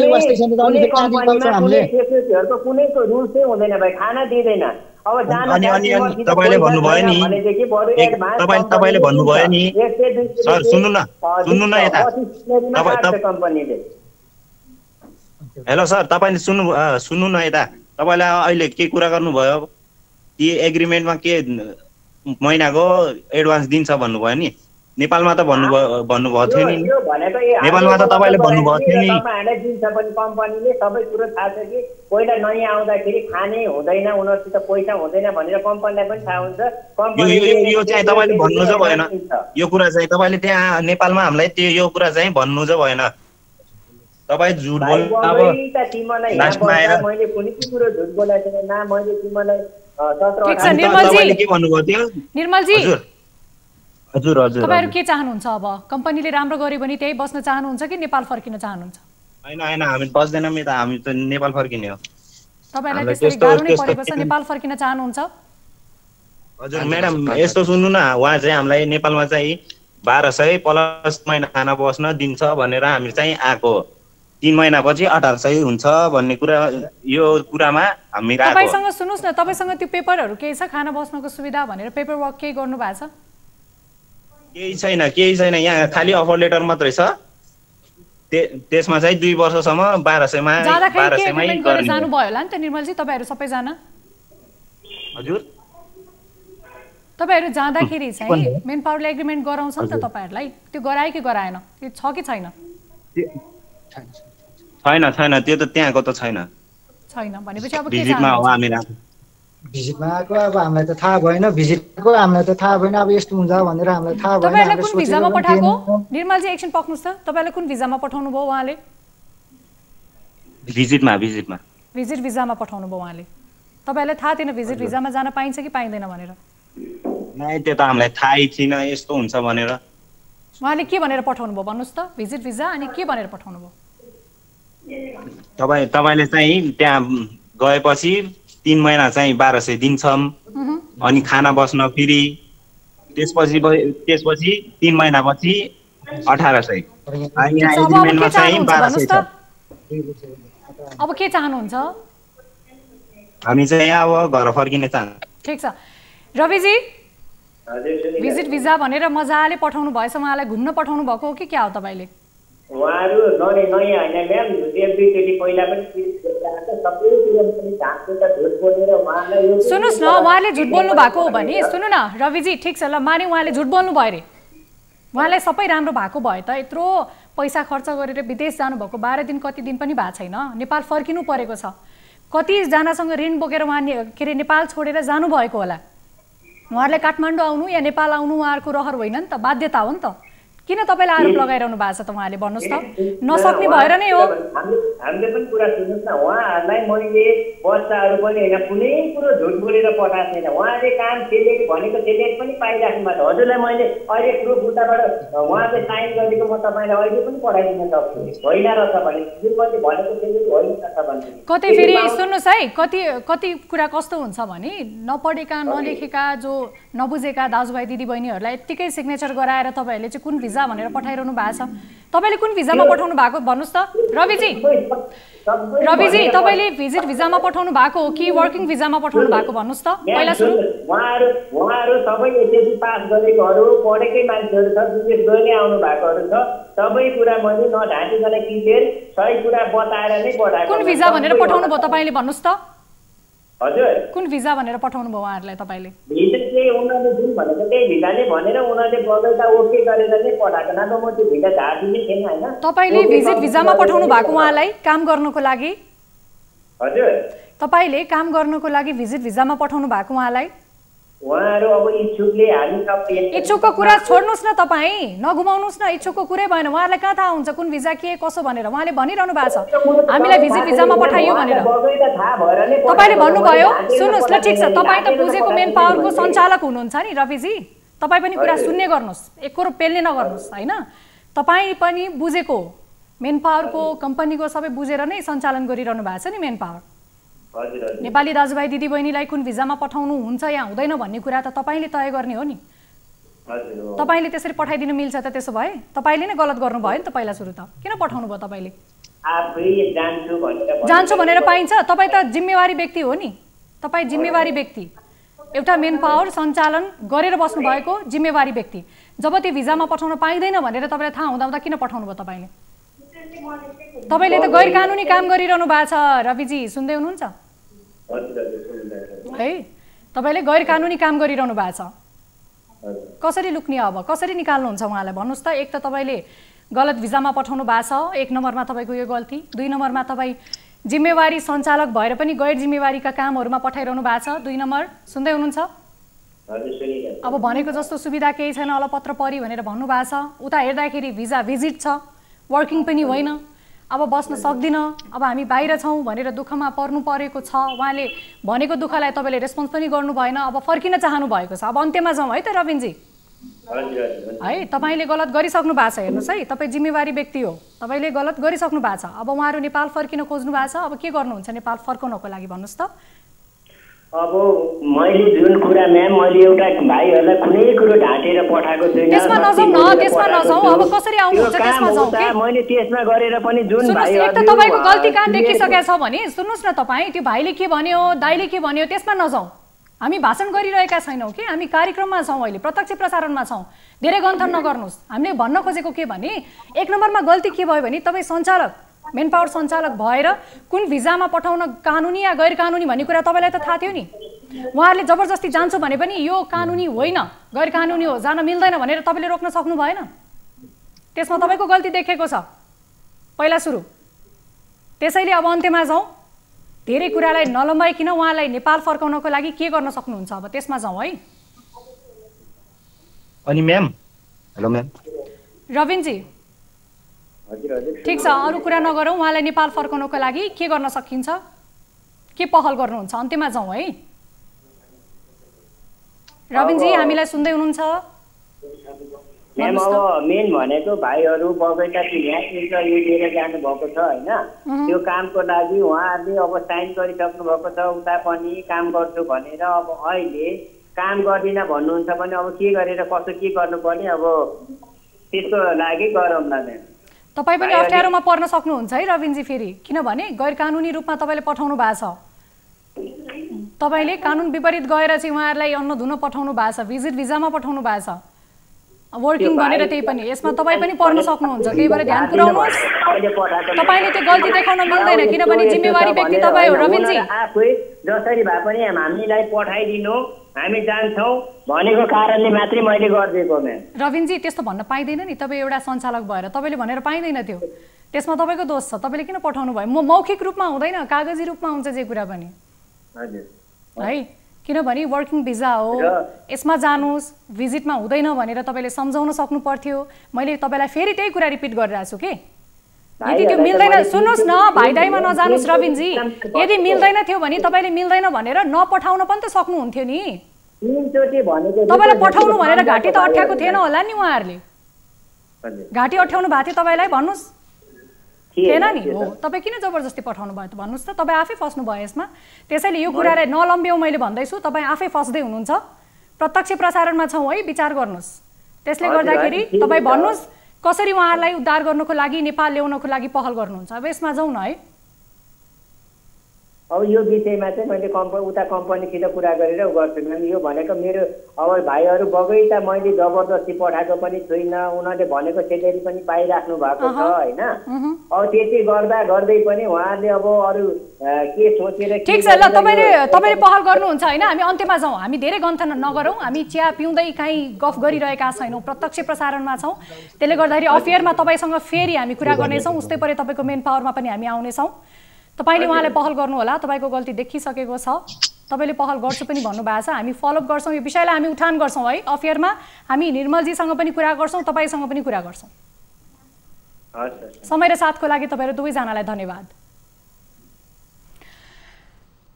वास्ता छैन। सेक्युरिटीहरुको कुनैको रुल्सै हुँदैन भाइ, खाना दिँदैन। अब तपाईले भन्नुभयो नि, तपाईले भन्नुभयो नि सर, सुन्नु न यता कम्पनीले। हेलो सर, तपाईले सुन्नु न यता, तपाईले अहिले के कुरा गर्नुभयो कि एग्रिमेन्टमा के महिनाको एडभान्स दिन्छ भन्नुभयो नि, नेपालमा त भन्नुभएको थियो नि, नेपालमा त तपाईले भन्नुभएको थियो नि तपाईहरुले दिन्छ पनि कम्पनीले। सबै कुरो थाहा छ कि पहिला नयाँ आउँदाखेरि खाने हुँदैन, उनीहरुसित पैसा हुँदैन भनेर कम्पनीलाई पनि थाहा हुन्छ। यो चाहिँ तपाईले भन्नु चाहिँ भएन, यो कुरा चाहिँ तपाईले त्यहाँ नेपालमा हामीलाई यो कुरा चाहिँ भन्नु चाहिँ भएन। तपाई झुट बोल्नु। अब लास्टमा आएर मैले कुनै कुरो झुट बोलेको छैन न, मैले तिमीलाई 17 तपाईले के भन्नुभयो थियो? निर्मलजी हजुर तपाईहरु के चाहनुहुन्छ? अब कम्पनीले राम्रो गर्यो भने त्यही बस्न चाहनुहुन्छ कि नेपाल फर्किन चाहनुहुन्छ? हैन हामी बस्दैनौँ यता, हामी त नेपाल फर्किने हो। तपाईहरुलाई त्यसरी गाह्रो नै परेको छ, नेपाल फर्किन चाहनुहुन्छ? हजुर म्याडम यस्तो सुन्नु न, उहाँ चाहिँ हामीलाई नेपालमा चाहिँ 1200 प्लस महिना खाना बस्न दिन्छ भनेर हामी चाहिँ आएको, 3 महिनापछि 1800 हुन्छ भन्ने कुरा, यो कुरामा हामी आएको। तपाईसँग सुन्नुस् न, तपाईसँग त्यो पेपरहरु के छ खाना बस्नको सुविधा भनेर पेपर वर्क के गर्नु भएको छ? केही छैन, यहाँ खालि अफर लेटर मात्रै छ। त्यसमा चाहिँ 2 वर्षसम्म 1200 मा गर्ने जानु भयो होला नि त निर्मलजी तपाईहरु सबै जना? हजुर तपाईहरु जाँदाखेरि चाहिँ मेन पावरले एग्रीमेन्ट गराउँछ नि त तपाईहरुलाई, त्यो गराए कि गराएन? त्यो छ कि छैन? छैन, त्यो त त्यहाँको त छैन भनेपछि अब के भिजिटमा हो हामी भिजिटमा आएको। अब हामीलाई त थाहा भएन, भिजिटको हामीलाई त थाहा भएन, अब यस्तो हुन्छ भनेर हामीलाई थाहा भएन। तपाईहरुले कुन भिजामा पठाएको? निर्मलजी एकछिन पक्नुस् त, तपाईहरुले कुन भिजामा पठाउनु भयो उहाँले? भिजिट भिजामा पठाउनु भयो उहाँले। तपाईहरुलाई थाहा थिएन भिजिट भिजामा जान पाइन्छ कि पाइँदैन भनेर? नै, त्यो त हामीलाई थाहै थिएन यस्तो हुन्छ भनेर। उहाँले के भनेर पठाउनु भयो भन्नुस् त? भिजिट भिजा अनि के भनेर पठाउनु भयो? तपाईले चाहिँ त्यहाँ गएपछि 3 महिना चाहिँ 1200 दिन्छौँ, अनि खाना बस्न फ्री, त्यसपछि 3 महिनापछि 1800। अनि यहाँ अब एग्रिमेन्टमा के चाहिँ चाहनुहुन्छ 1200 भन्नुस् छ। त? अब के चाहनुहुन्छ? हामी चाहिँ अब घर फर्किन चाहन्छौँ। ठिक छ रविजी, भिजिट भिजा भनेर मजाले पठाउनु भएछ, उहाँलाई घुम्न पठाउनु भएको हो कि क्या हो तपाईँले? उहाँहरू नयाँ होइन म्याम, एकचोटि पहिला पनि सुन्नुहोस् न, उहाँले झुट बोल्नु भएको हो भने सुन्नु न रविजी, ठिक छ ल, माने उहाँले झुट बोल्नु भयो अरे, उहाँलाई सबै राम्रो भएको भयो त, यत्रो पैसा खर्च गरेर विदेश जानुभएको, 12 दिन कति दिन पनि भएको छैन, नेपाल फर्किनु परेको छ, कतिजनासँग ऋण बोकेर उहाँ के अरे नेपाल छोडेर जानुभएको होला। उहाँहरूले काठमाडौँ आउनु या नेपाल आउनु उहाँहरूको रहर होइन नि त, बाध्यता हो नि त। किन तपाईँले आरोप लगाइरहनु भएको छ त? उहाँले भन्नुहोस् त, नसक्ने भएर नै हो। हामीले पनि कुरा सुन्नुहोस् न, उहाँहरूलाई मैले बच्चाहरू पनि होइन कुनै कुरो झुट बोलेर पठाएको छैन। उहाँले काम सेलेक्ट भनेको सेलेक्ट पनि पाइराख्नु भएको छ। हजुरलाई मैले अहिले प्रुफ उताबाट उहाँले साइन गरेको म तपाईँलाई अहिले पनि पठाइदिन सक्छु, होइन रहेछ भने जुन मैले भनेको सेलेक्ट होइन रहेछ भने। कतै फेरि सुन्नुहोस् है, कति कुरा कस्तो हुन्छ भने नपढेका नलेखेका जो नबुझेका दाजुभाइ दिदीबहिनीहरूलाई यत्तिकै सिग्नेचर गराएर तपाईँहरूले चाहिँ कुन भिजा भनेर पठाइरहनु भएको छ। तपाईँले कुन भिजामा पठाउनु भएको भन्नुहोस् त रविजी? रविजी, तपाईँले भिजिट भिजामा पठाउनु भएको हो कि वर्किङ भिजामा पठाउनु भएको भन्नुहोस् त पहिला सुरु? उहाँहरू सबै एसएससी पास गरेकोहरू, पढेकै मान्छेहरू छ, विदेश गएर आउनु भएकोहरू छ, सबै कुरा मैले नढाँटिकन क्लियर सही कुरा बताएर नै पठाएको। कुन भिजा भनेर पठाउनु भयो तपाईँले भन्नुहोस् त? हजुर कुन भिजा भनेर पठाउनु भयो उहाँहरूलाई तपाईँले? भिजा चाहिँ उनीहरूले जुन भनेको त्यही भिजाले भनेर उनीहरूले बगैँचा ओके गरेर नै पठाएको, न त म त्यो भिजा झार्दिने थिएन होइन। तपाईँले भिजिट भिजामा पठाउनु भएको उहाँलाई काम गर्नको लागि? हजुर तपाईँले काम गर्नको लागि भिजिट भिजामा पठाउनु भएको उहाँलाई? उहाँहरू अब इच्छुकले हामी सबै इच्छुकको कुरा छोड्नुहोस् न, तपाईँ नघुमाउनुहोस् न, इच्छुकको कुरै भएन। उहाँहरूलाई कहाँ थाहा हुन्छ कुन भिजा के कसो भनेर? उहाँले भनिरहनु भएको छ हामीलाई भिजिट भिजामा पठाइयो भनेर। तपाईँले भन्नुभयो, सुन्नुहोस् ल, ठिक छ, तपाईँ त बुझेको मेन पावरको सञ्चालक हुनुहुन्छ नि रविजी, तपाईँ पनि कुरा सुन्ने गर्नुहोस्, एक कुरो पेल्ने नगर्नुहोस् होइन। तपाईँ पनि बुझेको मेन पावरको कम्पनीको सबै बुझेर नै सञ्चालन गरिरहनु भएको छ नि मेन पावर। नेपाली दाजुभाइ दिदीबहिनीलाई कुन भिजामा पठाउनु हुन्छ या हुँदैन भन्ने कुरा त तपाईँले तय गर्ने हो नि। तपाईँले त्यसरी पठाइदिनु मिल्छ त? त्यसो भए तपाईँले नै गलत गर्नुभयो नि त पहिला सुरु त, किन पठाउनु भयो तपाईँले? जान्छु भनेर पाइन्छ? तपाईँ त जिम्मेवारी व्यक्ति हो नि, तपाईँ जिम्मेवारी व्यक्ति, एउटा मेन पावर सञ्चालन गरेर बस्नुभएको जिम्मेवारी व्यक्ति। जब त्यो भिजामा पठाउन पाइँदैन भनेर तपाईँलाई थाहा हुँदा किन पठाउनु भयो तपाईँले? तपाईँले त गैर कानुनी काम गरिरहनु भएको छ रविजी, सुन्दै हुनुहुन्छ है? तपाईँले गैर कानुनी काम गरिरहनु भएको छ। कसरी लुक्ने अब, कसरी निकाल्नुहुन्छ उहाँलाई भन्नुहोस् त? एक त तपाईँले गलत भिजामा पठाउनु भएको छ, एक नम्बरमा तपाईँको यो गल्ती, दुई नम्बरमा तपाईँ जिम्मेवारी सञ्चालक भएर पनि गैर जिम्मेवारीका कामहरूमा पठाइरहनु भएको छ, दुई नम्बर। सुन्दै हुनुहुन्छ? अब भनेको जस्तो सुविधा केही छैन, अलपत्र परि भनेर भन्नुभएको छ। उता हेर्दाखेरि भिजा भिजिट छ, वर्किङ पनि होइन, अब बस्न सक्दिनँ, अब हामी बाहिर छौँ भनेर दुःखमा पर्नु परेको छ। उहाँले भनेको दुःखलाई तपाईँले रेस्पोन्स पनि गर्नु भएन, अब फर्किन चाहनु भएको छ। अब अन्त्यमा जाउँ है त रविनजी, है तपाईँले गलत गरिसक्नु भएको छ। हेर्नुहोस् है, तपाईँ जिम्मेवारी व्यक्ति हो, तपाईँले गलत गरिसक्नु भएको छ। अब उहाँहरू नेपाल फर्किन खोज्नु भएको छ, अब के गर्नुहुन्छ नेपाल फर्काउनको लागि भन्नुहोस् त? अब मैले जुन कुरा म्याम मैले एउटा भाइहरूलाई कुनै कुरो ढाँटेर पठाएको छैन। त्यसमा नजाउँ न, त्यसमा नजाउँ, अब कसरी आउनुहुन्छ त्यसमा जाउँ के? मैले त्यसमा गरेर पनि जुन भाइ एक त तपाईँको गल्ती कहाँ देखिसकेको छ भने सुन्नुहोस् न, तपाईँ त्यो भाइले के भन्यो दाइले के भन्यो त्यसमा नजाउँ। हामी भाषण गरिरहेका छैनौँ कि, हामी कार्यक्रममा छौँ, अहिले प्रत्यक्ष प्रसारणमा छौँ, धेरै गन्थन नगर्नुहोस्। हामीले भन्न खोजेको के भने एक नम्बरमा गल्ती के भयो भने तपाईँ सञ्चालक मेन पावर सञ्चालक भएर कुन भिजामा पठाउन कानुनी या गैर कानुनी भन्ने कुरा तपाईँलाई त थाहा थियो नि। उहाँहरूले जबरजस्ती जान्छु भने पनि यो कानुनी होइन गैर कानुनी हो, जान मिल्दैन भनेर तपाईँले रोक्न सक्नु भएन। त्यसमा तपाईँको गल्ती देखेको छ पहिला सुरु। त्यसैले अब अन्त्यमा जाउँ, धेरै कुरालाई नलम्बाइकन उहाँलाई नेपाल फर्काउनको लागि के गर्न सक्नुहुन्छ अब त्यसमा जाउँ है। अनि म्याम, हेलो म्याम, रविनजी ठिक छ, अरू कुरा नगरौँ, उहाँलाई नेपाल फर्काउनको लागि के गर्न सकिन्छ, के पहल गर्नुहुन्छ, अन्त्यमा जाउँ है। रविनजी हामीलाई सुन्दै हुनुहुन्छ? म्याम अब मेन भनेको भाइहरू बगैँचा यहाँ इन्टरभ्यू दिएर जानुभएको छ होइन, त्यो कामको लागि उहाँहरूले अब साइन गरिसक्नु भएको छ, उता पनि काम गर्छु भनेर। अब अहिले काम गर्दिनँ भन्नुहुन्छ भने अब के गरेर कसो के गर्नुपर्ने अब त्यसको लागि गरौँला नि। तपाईँ पनि अप्ठ्यारोमा पर्न सक्नुहुन्छ है रविनजी फेरि, किनभने गैर कानुनी रूपमा तपाईँले पठाउनु भएको छ। तपाईँले कानुन विपरीत गएर चाहिँ उहाँहरूलाई अन्न धुन पठाउनु भएको छ, भिजिट भिजामा पठाउनु भएको छ, वर्किङ भनेर। त्यही पनि यसमा तपाईँ पनि पर्न सक्नुहुन्छ, त्यही भएर ध्यान पुर्याउनुहोस्। तपाईँले त्यो गल्ती देखाउन मिल्दैन, किनभने जिम्मेवारी व्यक्ति तपाईँ हो रविनजी। आफै जसरी भए पनि हामीलाई पठाइदिनु, हामी जान्छौँ भनेको कारणले मात्रै मैले गरिदिएको म्याम। रविनजी त्यस्तो भन्न पाइँदैन नि, तपाईँ एउटा सञ्चालक भएर तपाईँले भनेर पाइँदैन थियो, त्यसमा तपाईँको दोष छ। तपाईँले किन पठाउनु भयो? मौखिक रूपमा हुँदैन, कागजी रूपमा हुन्छ जे कुरा पनि है, किनभने वर्किङ भिजा हो, यसमा जानुहोस्, भिजिटमा हुँदैन भनेर तपाईँले सम्झाउन सक्नु पर्थ्यो। मैले तपाईँलाई फेरि त्यही कुरा रिपिट गरिरहेको छु कि यदि त्यो मिल्दैन, सुन्नुहोस् न भाइ दाइमा नजानुहोस् रविनजी, यदि मिल्दैन थियो भने तपाईँले मिल्दैन भनेर नपठाउन पनि त सक्नुहुन्थ्यो नि। तपाईँलाई पठाउनु भनेर घाँटी त अठ्याएको थिएन होला नि उहाँहरूले? घाँटी अठ्याउनु भएको थियो तपाईँलाई? भन्नुहोस्, थिएन नि? हो, तपाईँ किन जबरजस्ती पठाउनु भयो त भन्नुहोस् त? तपाईँ आफै फस्नु भयो यसमा। त्यसैले यो कुरालाई नलम्ब्याउँ मैले भन्दैछु, तपाईँ आफै फस्दै हुनुहुन्छ। प्रत्यक्ष प्रसारणमा छौँ है, विचार गर्नुहोस्। त्यसले गर्दाखेरि तपाईँ भन्नुहोस् कसरी उहाँहरूलाई उद्धार गर्नको लागि, नेपाल ल्याउनको लागि पहल गर्नुहुन्छ। अब यसमा जाउँ न है। अब यो विषयमा चाहिँ मैले उता कम्पनीसित कुरा गरेर गर्छु म्याम। यो भनेको मेरो अब भाइहरू बगैँचा मैले जबरजस्ती पठाएको पनि छुइनँ, उनीहरूले भनेको सेलेरी पनि पाइराख्नु भएको छ होइन। अब त्यति गर्दा गर्दै पनि उहाँहरूले अब अरू के सोचेर। ठिक छ ल, तपाईँले पहल गर्नुहुन्छ होइन। हामी अन्त्यमा जाउँ, हामी धेरै गन्थन नगरौँ, हामी चिया पिउँदै काहीँ गफ गरिरहेका छैनौँ, प्रत्यक्ष प्रसारणमा छौँ। त्यसले गर्दाखेरि अफेयरमा तपाईँसँग फेरि हामी कुरा गर्नेछौँ, उस्तै परे तपाईँको मेन पावरमा पनि हामी आउनेछौँ। तपाईँले उहाँलाई पहल गर्नु होला, तपाईँको गल्ती देखिसकेको छ, तपाईँले पहल गर्छु पनि भन्नुभएको छ। हामी फलोअप गर्छौँ, यो विषयलाई हामी उठान गर्छौँ है अफेयरमा। हामी निर्मलजीसँग पनि कुरा गर्छौँ, तपाईँसँग पनि कुरा गर्छौँ। समय र साथको लागि तपाईँहरू दुवैजनालाई धन्यवाद।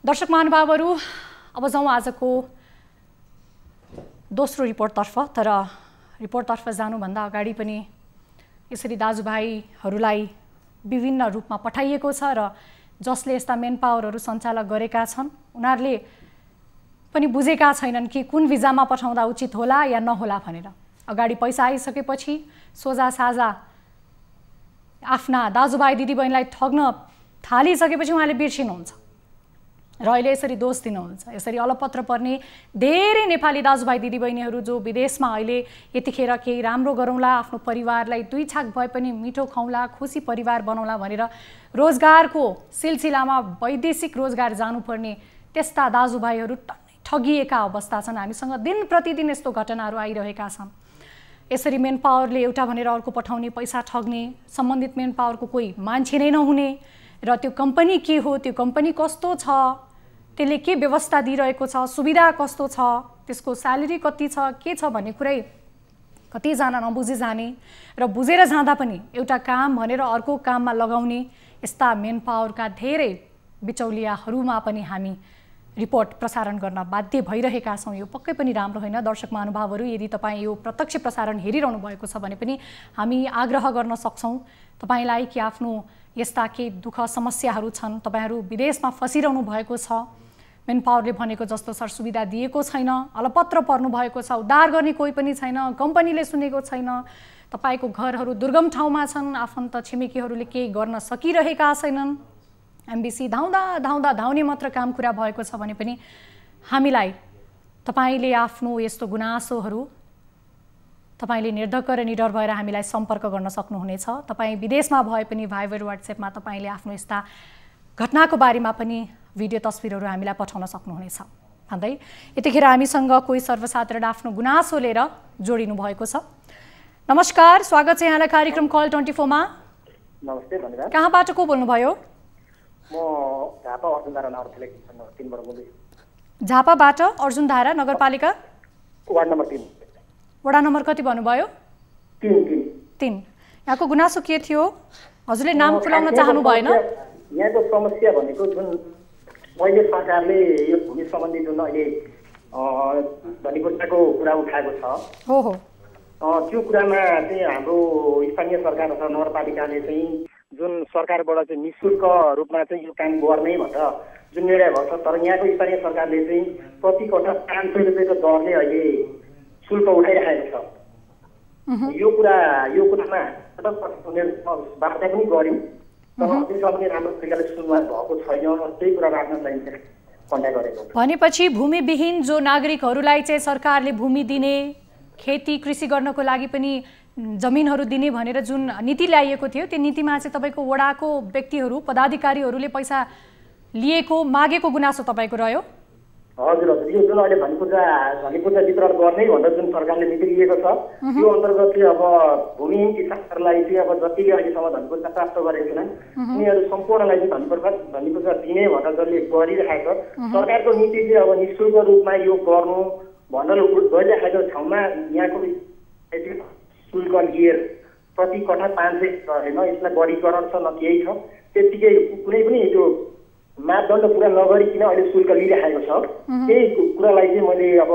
दर्शक महानुभावहरू, अब जाउँ आजको दोस्रो रिपोर्टतर्फ। तर रिपोर्टतर्फ जानुभन्दा अगाडि पनि यसरी दाजुभाइहरूलाई विभिन्न रूपमा पठाइएको छ र जसले यस्ता मेन पावरहरू सञ्चालक गरेका छन् उनीहरूले पनि बुझेका छैनन् कि कुन भिजामा पठाउँदा उचित होला या नहोला भनेर। अगाडि पैसा आइसकेपछि सोझा साझा आफ्ना दाजुभाइ दिदीबहिनीलाई ठग्न थालिसकेपछि उहाँले बिर्सिनुहुन्छ र अहिले यसरी दोष दिनुहुन्छ। यसरी अलपत्र पर्ने धेरै नेपाली दाजुभाइ दिदीबहिनीहरू जो विदेशमा अहिले यतिखेर केही राम्रो गरौँला, आफ्नो परिवारलाई दुई छाक भए पनि मिठो खुवाउँला, खुसी परिवार बनाउला भनेर रोजगारको सिलसिलामा वैदेशिक रोजगार जानुपर्ने त्यस्ता दाजुभाइहरू ठगिएका अवस्था छन्। हामीसँग दिन प्रतिदिन यस्तो घटनाहरू आइरहेका छन्। यसरी मेन पावरले एउटा भनेर अर्को पठाउने, पैसा ठग्ने, सम्बन्धित मेन पावरको कोही मान्छे नै नहुने र त्यो कम्पनी के हो, त्यो कम्पनी कस्तो छ, त्यसले के व्यवस्था दिइरहेको छ, सुविधा कस्तो छ, त्यसको स्यालेरी कति छ, के छ भन्ने कुरै कतिजना नबुझी जाने र बुझेर जाँदा पनि एउटा काम भनेर अर्को काममा लगाउने यस्ता मेन पावरका धेरै बिचौलियाहरूमा पनि हामी रिपोर्ट प्रसारण गर्न बाध्य भइरहेका छौँ। यो पक्कै पनि राम्रो होइन। दर्शक महानुभावहरू, यदि तपाईँ यो प्रत्यक्ष प्रसारण हेरिरहनु भएको छ भने पनि हामी आग्रह गर्न सक्छौँ तपाईँलाई कि आफ्नो यस्ता केही दुःख समस्याहरू छन्, तपाईँहरू विदेशमा फसिरहनु भएको छ, मेन पावरले भनेको जस्तो सरसुविधा दिएको छैन, अलपत्र पर्नु भएको छ, उद्धार गर्ने कोही पनि छैन, कम्पनीले सुनेको छैन, तपाईँको घरहरू दुर्गम ठाउँमा छन्, आफन्त छिमेकीहरूले केही गर्न सकिरहेका छैनन्, एमबिसी धाउँदा धाउँदा धाउने मात्र काम कुरा भएको छ भने पनि हामीलाई तपाईँले आफ्नो यस्तो गुनासोहरू तपाईँले निर्धक्क र निडर भएर हामीलाई सम्पर्क गर्न सक्नुहुनेछ। तपाईँ विदेशमा भए पनि भाइबर वाट्सएपमा तपाईँले आफ्नो यस्ता घटनाको बारेमा पनि भिडियो तस्विरहरू हामीलाई पठाउन सक्नुहुनेछ भन्दै यतिखेर हामीसँग कोही सर्वसाधारण आफ्नो गुनासो लिएर जोडिनु भएको छ। नमस्कार, स्वागत छ यहाँलाई कार्यक्रम कल 24 मा। नमस्ते, धन्यवाद। कहाँबाट को बोल्नुभयो? म झापा अर्जुनधारा नगरपालिका 3 बाट बोल्दैछु। झापाबाट अर्जुनधारा नगरपालिका वार्ड नम्बर 3। वडा नम्बर कति भन्नुभयो? 3। यहाँको गुनासो के थियो? हजुरले नाम खुलाउन चाहनु भएन? यहाँको समस्या भनेको जुन अहिले सरकारले यो भूमि सम्बन्धी जुन अहिले धनीकोटाको कुरा उठाएको छ, त्यो कुरामा चाहिँ हाम्रो स्थानीय सरकार अथवा नगरपालिकाले चाहिँ जुन सरकारबाट चाहिँ निःशुल्क रूपमा चाहिँ यो काम गर्ने भनेर जुन निर्णय भएको छ, तर यहाँको स्थानीय सरकारले चाहिँ प्रति कठा 500 रुपियाँको दरले अहिले शुल्क उठाइराखेको छ। यो कुरामा वार्ता पनि गऱ्यौँ, तर अझैसम्म पनि राम्रो तरिकाले सुनवाई भएको छैन। त्यही कुरा राख्न चाहिन्छ कन्ट्याक्ट गरेको। भनेपछि भूमिविहीन जो नागरिकहरूलाई चाहिँ सरकारले भूमि दिने, खेती कृषि गर्नको लागि पनि जमिनहरू दिने भनेर जुन नीति ल्याइएको थियो, त्यो नीतिमा चाहिँ तपाईँको वडाको व्यक्तिहरू पदाधिकारीहरूले पैसा लिएको मागेको गुनासो तपाईँको रह्यो? हजुर हजुर, यो जुन अहिले धनीपूर्जा वितरण गर्ने भनेर जुन सरकारले नीति लिएको छ, त्यो अन्तर्गत चाहिँ अब भूमिहीन किसानहरूलाई चाहिँ अब जतिले अहिलेसम्म धनीपूर्जा प्राप्त गरेको छैनन् उनीहरू सम्पूर्णलाई चाहिँ धनीपूर्जा दिने भनेर जसले गरिरहेको छ, सरकारको नीति चाहिँ अब निःशुल्क रूपमा यो गर्नु भनेर गरिराखेको ठाउँमा यहाँको शुल्क लिएर प्रति कठा 500 होइन, यसमा वर्गीकरण छ न केही छ, त्यतिकै कुनै पनि त्यो मापदण्ड पुरा नगरिकन अहिले शुल्क लिइराखेको छ। त्यही कुरालाई चाहिँ मैले अब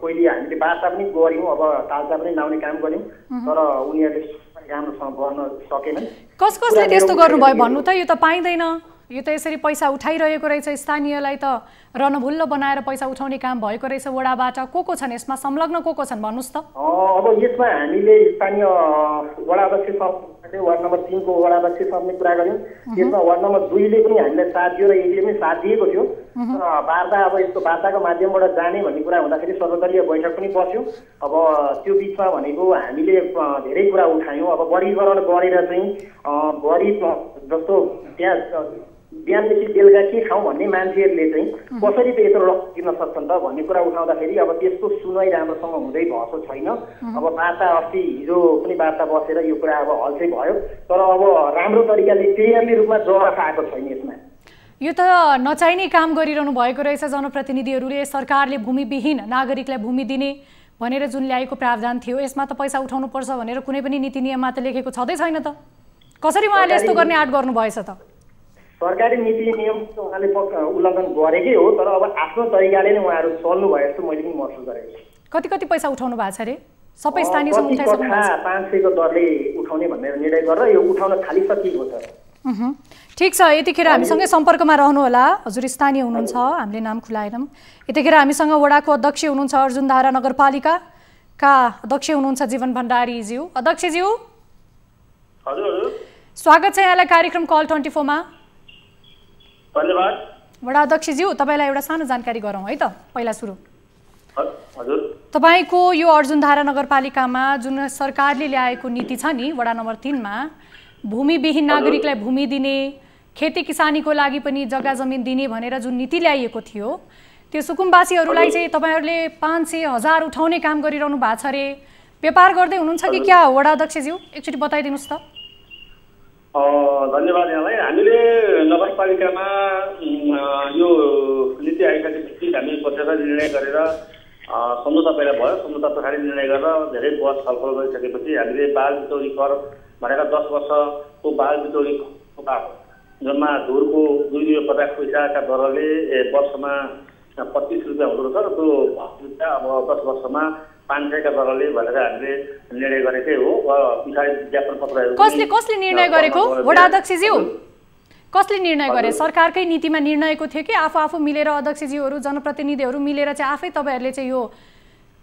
पहिले हामीले वार्ता पनि गऱ्यौँ, अब तालचा पनि लाउने काम गऱ्यौँ, तर उनीहरूले राम्रोसँग गर्न सकेनन्। कसले त्यस्तो गर्नुभयो भन्नु त? यो त पाइँदैन, यो त यसरी पैसा उठाइरहेको रहेछ, स्थानीयलाई त रणभुल्ल बनाएर पैसा उठाउने काम भएको रहेछ वडाबाट। को छन् यसमा संलग्न, को छन् भन्नुहोस् त? अब यसमा हामीले स्थानीय वडा अध्यक्ष वार्ड नम्बर 3 को वडा अध्यक्षसँग पनि कुरा गऱ्यौँ। त्यसमा वार्ड नम्बर 2 ले पनि हामीलाई साथ दियो र 1 ले पनि साथ दिएको थियो। वार्ता अब यस्तो वार्ताको माध्यमबाट जाने भन्ने कुरा हुँदाखेरि सर्वदलीय बैठक पनि बस्यो। अब त्यो बिचमा भनेको हामीले धेरै कुरा उठायौँ। अब वर्गीकरण गरेर चाहिँ गरीब जस्तो त्यहाँ बिहानदेखि बेलुका के खाउँ भन्ने मान्छेहरूले चाहिँ कसरी त यत्रो रक्त तिर्न सक्छन् त भन्ने कुरा उठाउँदाखेरि अब त्यस्तो सुनवाई राम्रोसँग हुँदै भएको छैन। अब वार्ता अस्ति हिजो पनि वार्ता बसेर यो कुरा अब हल चाहिँ भयो, तर अब राम्रो तरिकाले क्लियरली रूपमा जवाफ आएको छैन यसमा। यो त नचाहिने काम गरिरहनु भएको रहेछ जनप्रतिनिधिहरूले। सरकारले भूमिविहीन नागरिकलाई भूमि दिने भनेर जुन ल्याएको प्रावधान थियो, यसमा त पैसा उठाउनुपर्छ भनेर कुनै पनि नीति नियममा त लेखेको छँदै छैन त। कसरी उहाँले यस्तो गर्ने आँट गर्नुभएछ त? सरकारी नीति नियम उहाँले उल्लङ्घन गरेकै हो, तर अब आफ्नो तरिकाले नै उहाँहरू चल्नु भयो जस्तो मैले पनि महसुस गरेको छु। कति पैसा उठाउनु भएको छ अरे? सबै स्थानीयसँग उठाइसक्नु भएको छ? 500 को दरले उठाउने भनेर निर्णय गरेर यो उठाउन थालिसकिएको छ। ठिक छ, यतिखेर हामीसँगै सम्पर्कमा रहनु होला। हजुर स्थानीय हुनुहुन्छ, हामीले नाम खुलाएनौँ। यतिखेर हामीसँग वडाको अध्यक्ष हुनुहुन्छ अर्जुनधारा नगरपालिकाका अध्यक्ष हुनुहुन्छ जीवन भण्डारीज्यू। अध्यक्षज्यू हजुर, स्वागत छ यहाँलाई कार्यक्रम कल 24 मा। धन्यवाद। वडा अध्यक्षज्यू, तपाईँलाई एउटा सानो जानकारी गरौँ है त पहिला सुरु। हजुर, तपाईँको यो अर्जुनधारा नगरपालिकामा जुन सरकारले ल्याएको नीति छ नि वडा नम्बर 3 मा, भूमिविहीन नागरिकलाई भूमि दिने, खेती किसानीको लागि पनि जग्गा जमिन दिने भनेर जुन नीति ल्याइएको थियो, त्यो सुकुम्बासीहरूलाई चाहिँ तपाईँहरूले 500,000 उठाउने काम गरिरहनु भएको छ अरे। व्यापार गर्दै हुनुहुन्छ कि क्या वडा अध्यक्षज्यू? एकचोटि बताइदिनुहोस् त। धन्यवाद यहाँलाई। हामीले नगरपालिकामा यो नीति आइसकेपछि हामी बसेर निर्णय गरेर सम्झौता पहिला भयो। सम्झौता पछाडि निर्णय गरेर धेरै बहस छलफल गरिसकेपछि हामीले बाल बितौरी कर भनेर 10 वर्षको बाल बितौरी जम्मा धुरको 2 रुपियाँ 50 पैसाका दरले वर्षमा 25 रुपियाँ हुँदो रहेछ र त्यो अब 10 वर्षमा 500 का दरले भनेर हामीले निर्णय गरेकै हो। पछाडि ज्ञापन पत्रहरू कसले निर्णय गरेको वडा अध्यक्षज्यू? कसले निर्णय गरे? सरकारकै नीतिमा निर्णयको थियो कि आफू मिलेर अध्यक्षज्यूहरू जनप्रतिनिधिहरू मिलेर चाहिँ आफै तपाईँहरूले चाहिँ यो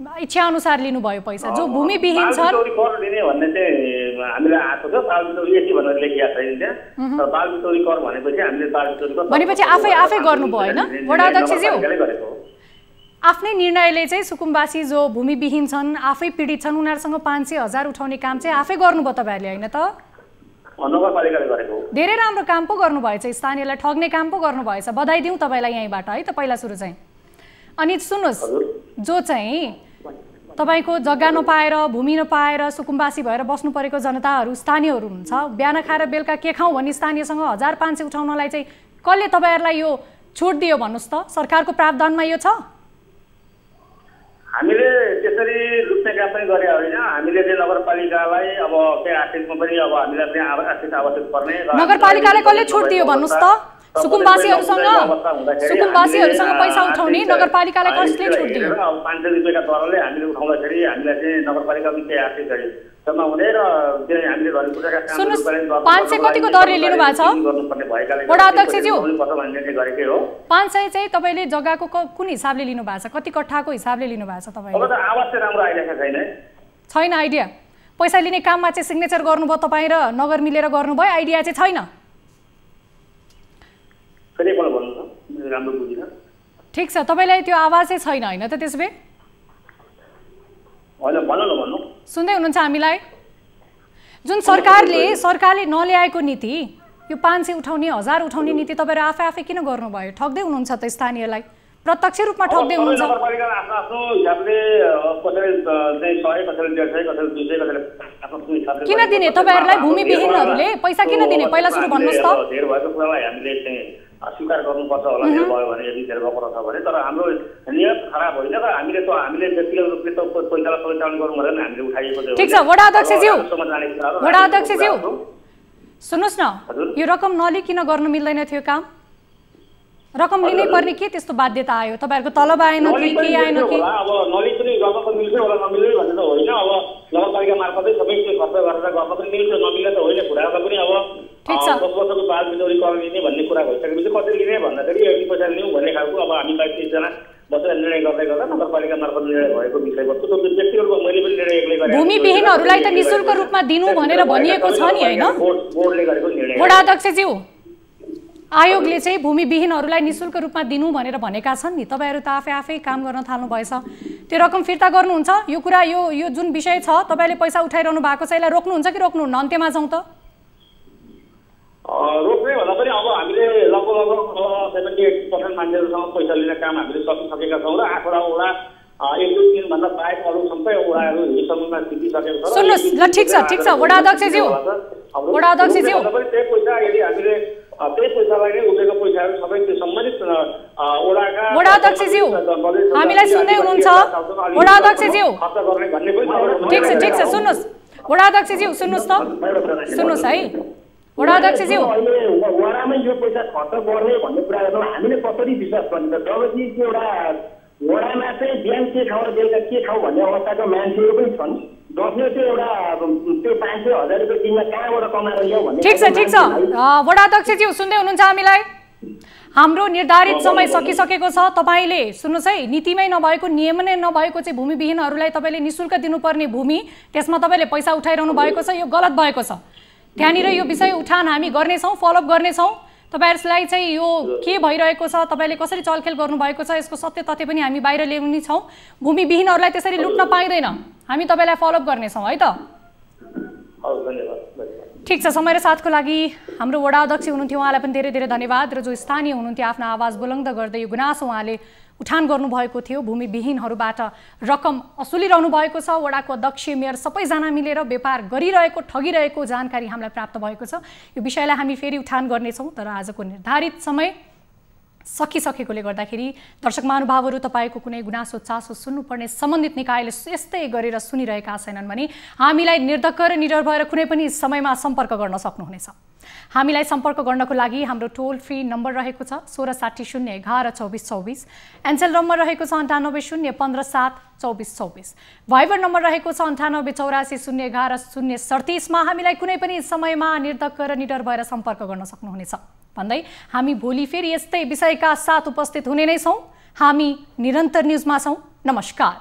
इच्छा अनुसार लिनुभयो पैसा? जो भूमिविहीन छन् कर लिने भन्ने चाहिँ हामीलाई आएको थियो। बाल बितौरी यति भनेर लेखिया छैन त्यहाँ, तर बाल बितौरी कर भनेपछि हामीले बाल बितौरी कर भनेपछि आफै गर्नुभयो होइन वडा अध्यक्षज्यू? आफ्नै निर्णयले चाहिँ सुकुम्बासी जो भूमिविहीन छन्, आफै पीडित छन्, उनीहरूसँग 500,000 उठाउने काम चाहिँ आफै गर्नुभयो तपाईँहरूले होइन त? नगरपालिकाले गरेको। धेरै राम्रो काम पो गर्नुभएछ, स्थानीयलाई ठग्ने काम पो गर्नुभएछ। बधाई दिउँ तपाईँलाई यहीँबाट है त पहिला सुरु चाहिँ। अनि सुन्नुहोस्, जो चाहिँ तपाईँको जग्गा नपाएर भूमि नपाएर सुकुम्बासी भएर बस्नु परेको जनताहरू स्थानीयहरू हुनुहुन्छ, बिहान खाएर बेलुका के खाउँ भन्ने स्थानीयसँग 1500 उठाउनलाई चाहिँ कसले तपाईँहरूलाई यो छुट दियो भन्नुहोस् त? सरकारको प्रावधानमा यो छ? हामीले त्यसरी लुट्ने काम पनि गरे होइन। हामीले चाहिँ नगरपालिकालाई अब त्यही आर्थिकमा पनि अब हामीलाई चाहिँ आर्थिक आवश्यक पर्ने, नगरपालिकालाई कसले छुट दियो भन्नुहोस् त? सुकुम्बासीहरूसँग पैसा उठाउने नगरपालिकालाई कसले छुट दियो? 500 रुपियाँका दरले हामीले उठाउँदाखेरि हामीलाई चाहिँ नगरपालिका पनि केही आर्थिक सम्म हुने र हामीले धनीपुरका सुन्नुहोस् 500 कतिको दरले लिनु भएको छ वडा अध्यक्षज्यू 500 चाहिँ तपाईले जग्गाको कुन हिसाबले लिनु भएको छ कति कट्ठाको हिसाबले लिनु भएको छ तपाईले अब त आवाज चाहिँ राम्रो आइरहेको छैन आइडिया पैसा लिने काममा चाहिँ सिग्नेचर गर्नुभयो तपाई र नगर मिलेर गर्नुभयो आइडिया चाहिँ छैन फेरि एकपल्ट भन्नु राम्रो बुझिन ठीक छ तपाईलाई त्यो आवाज चाहिँ छैन हैन त त्यसबे हैन भन्नु सुन्दै हुनुहुन्छ हामीलाई जुन सरकारले नल्याएको नीति यो 500 उठाउने 1000 उठाउने नीति तपाईहरु आफै किन गर्नुभयो ठग्दै हुनुहुन्छ त स्थानीयलाई प्रत्यक्ष रूपमा ठग्दै हुनुहुन्छ नगरपालिकाले आफ्नो हिसाबले कसैले चाहिँ 100 कसैले 150 कसैले 200 कसैले आफ्नो हिसाबले किन दिने तपाईहरुलाई भूमिविहीनहरुले पैसा किन दिने पहिला सुरु भन्नुस् त धेर भएको कुरालाई हामीले चाहिँ स्वीकार गर्नुपर्छ होला यो भयो भने यदि धेर भएको रहेछ भने तर हाम्रो नियत खराब होइन र हामीले व्यक्तिगत रूपले त पैसालाई परिचालन गर्नु भनेर हामीले उठाइएको थियो ठीक छ वडा अध्यक्षज्यू सुन्नुस् न यो रकम नलिकन गर्न मिल्दैन थियो काम रकम लिनै पर्ने के त्यस्तो बाध्यता आयो तपाईहरुको तलब आएन कि के आएन कि अब नलिक पनि गर्न त मिल्छ होला नमिल्ने भन्ने त होइन अब नगरपालिका मार्फतै सबै खर्च गरेर गर्न पनि मिल्छ नमिल्ने त होइन कुरामा पनि अब ठीक छ 10 वर्षको बाद बिजुली कर लिने भन्ने कुरा भइसकेपछि कसरी लिने भन्दाखेरि यति पैसा लिउँ भन्ने खालको अब हामी 30 जना बसेर निर्णय गर्दै गर्दा नगरपालिका मार्फत निर्णय भएको विषयवस्तु त्यो व्यक्तिगत मैले पनि निर्णय एक्लै गरेँ भूमिविहीनहरुलाई त निशुल्क रूपमा दिनु भनेर भनिएको छ नि हैन बोर्डले गरेको निर्णय वडा अध्यक्षज्यू आयोगले चाहिँ भूमिविहीनहरुलाई निशुल्क रूपमा दिनु भनेर भनेका छन् नि तपाईहरु त आफै काम गर्न थाल्नु भएछ त्यो रकम फिर्ता गर्नुहुन्छ यो कुरा यो जुन विषय छ तपाईले पैसा उठाइरहनु भएको छ यसलाई रोक्नुहुन्छ कि रोक्नुहुन्न अन्त्यमा जाउँ त रोक्ने भन्दा पनि अब हामीले लगभग 78% मान्छेहरूसँग पैसा लिने काम हामीले सकिसकेका छौँ र 8 वटा 1-2-3 भन्दा बाहेक अरू सबै वडाहरू हिजोसम्ममा सिकिसकेको छ सुन्नुस् ल ठीक छ वडा अध्यक्षज्यू त्यही पैसा यदि हामीले त्यही पैसालाई नै उठेको पैसाहरू सबै त्यो सम्बन्धित वडा अध्यक्षज्यू हामीलाई सुन्दै हुनुहुन्छ वडा अध्यक्षज्यू ठीक छ सुन्नुस् वडा अध्यक्षज्यू सुन्नुस् त सुन्नुस् है वडा अध्यक्षज्यू वडामै यो पैसा खर्च गर्ने भन्ने कुरा गर्नु हामीले कसरी विश्वास गर्ने त जबकि त्यो एउटा वडामा चाहिँ बिहान के खाऊ र बेलुका के खाऊ भन्ने अवस्थाको मान्छेहरू पनि छन् जसले चाहिँ एउटा त्यो 500,000 रुपैयाँ दिनमा कहाँबाट कमाएर ल्याऊ भन्ने ठीक छ वडा अध्यक्षज्यू सुन्दै हुनुहुन्छ हामीलाई हाम्रो निर्धारित समय सकिसकेको छ तपाईले सुन्नुस् है नीतिमै नभएको नियममै नभएको चाहिँ भूमिविहीनहरुलाई तपाईले निशुल्क दिनुपर्ने भूमि त्यसमा तपाईले पैसा उठाइरहनु भएको छ यो गलत भएको छ त्यहाँनिर यो विषय उठान हामी गर्नेछौँ फलोअप गर्नेछौँ तपाईहरुलाई चाहिँ यो के भइरहेको छ तपाईले कसरी चलखेल गर्नु भएको छ यसको सत्य तथ्य पनि हामी बाहिर ल्याउने छौँ भूमिविहीनहरुलाई त्यसरी लुट्न पाइदैन हामी तपाईलाई फलोअप गर्नेछौँ है त ठीक छ समय र साथको लागि हाम्रो वडा अध्यक्ष हुनुहुन्थ्यो उहाँलाई पनि धेरै धेरै धन्यवाद र जो स्थानीय हुनुहुन्थ्यो आफ्नो आवाज बुलन्द गर्दै यो गुनासो उहाँले उठान गर्नुभएको थियो भूमिविहीनहरुबाट रकम असुलिरहनु भएको छ वडाको अध्यक्ष मेयर सबैजना मिलेर व्यापार गरिरहेको ठगिरहेको जानकारी हामीलाई प्राप्त भएको छ यो विषयलाई हामी फेरि उठान गर्नेछौँ तर आजको निर्धारित समय सकिसकेकोले गर्दाखेरि दर्शक महानुभावहरू तपाईको कुनै गुनासो चासो सुन्नुपर्ने सम्बन्धित निकायले यस्तै गरेर सुनिरहेका छैनन् भने हामीलाई निर्धक्क र निडर भएर कुनै पनि समयमा सम्पर्क गर्न सक्नुहुनेछ हामीलाई सम्पर्क गर्नको लागि हाम्रो टोल फ्री नम्बर रहेको छ 1660112424 एनसेल नम्बर रहेको छ 980115702424 भाइबर नम्बर रहेको छ 9884011037 मा हामीलाई कुनै पनि समयमा निर्धक्क र निडर भएर सम्पर्क गर्न सक्नुहुनेछ भन्दै हामी भोलि फेरि यस्तै विषयका साथ उपस्थित हुने नै छौं हामी निरन्तर न्यूजमा छौं नमस्कार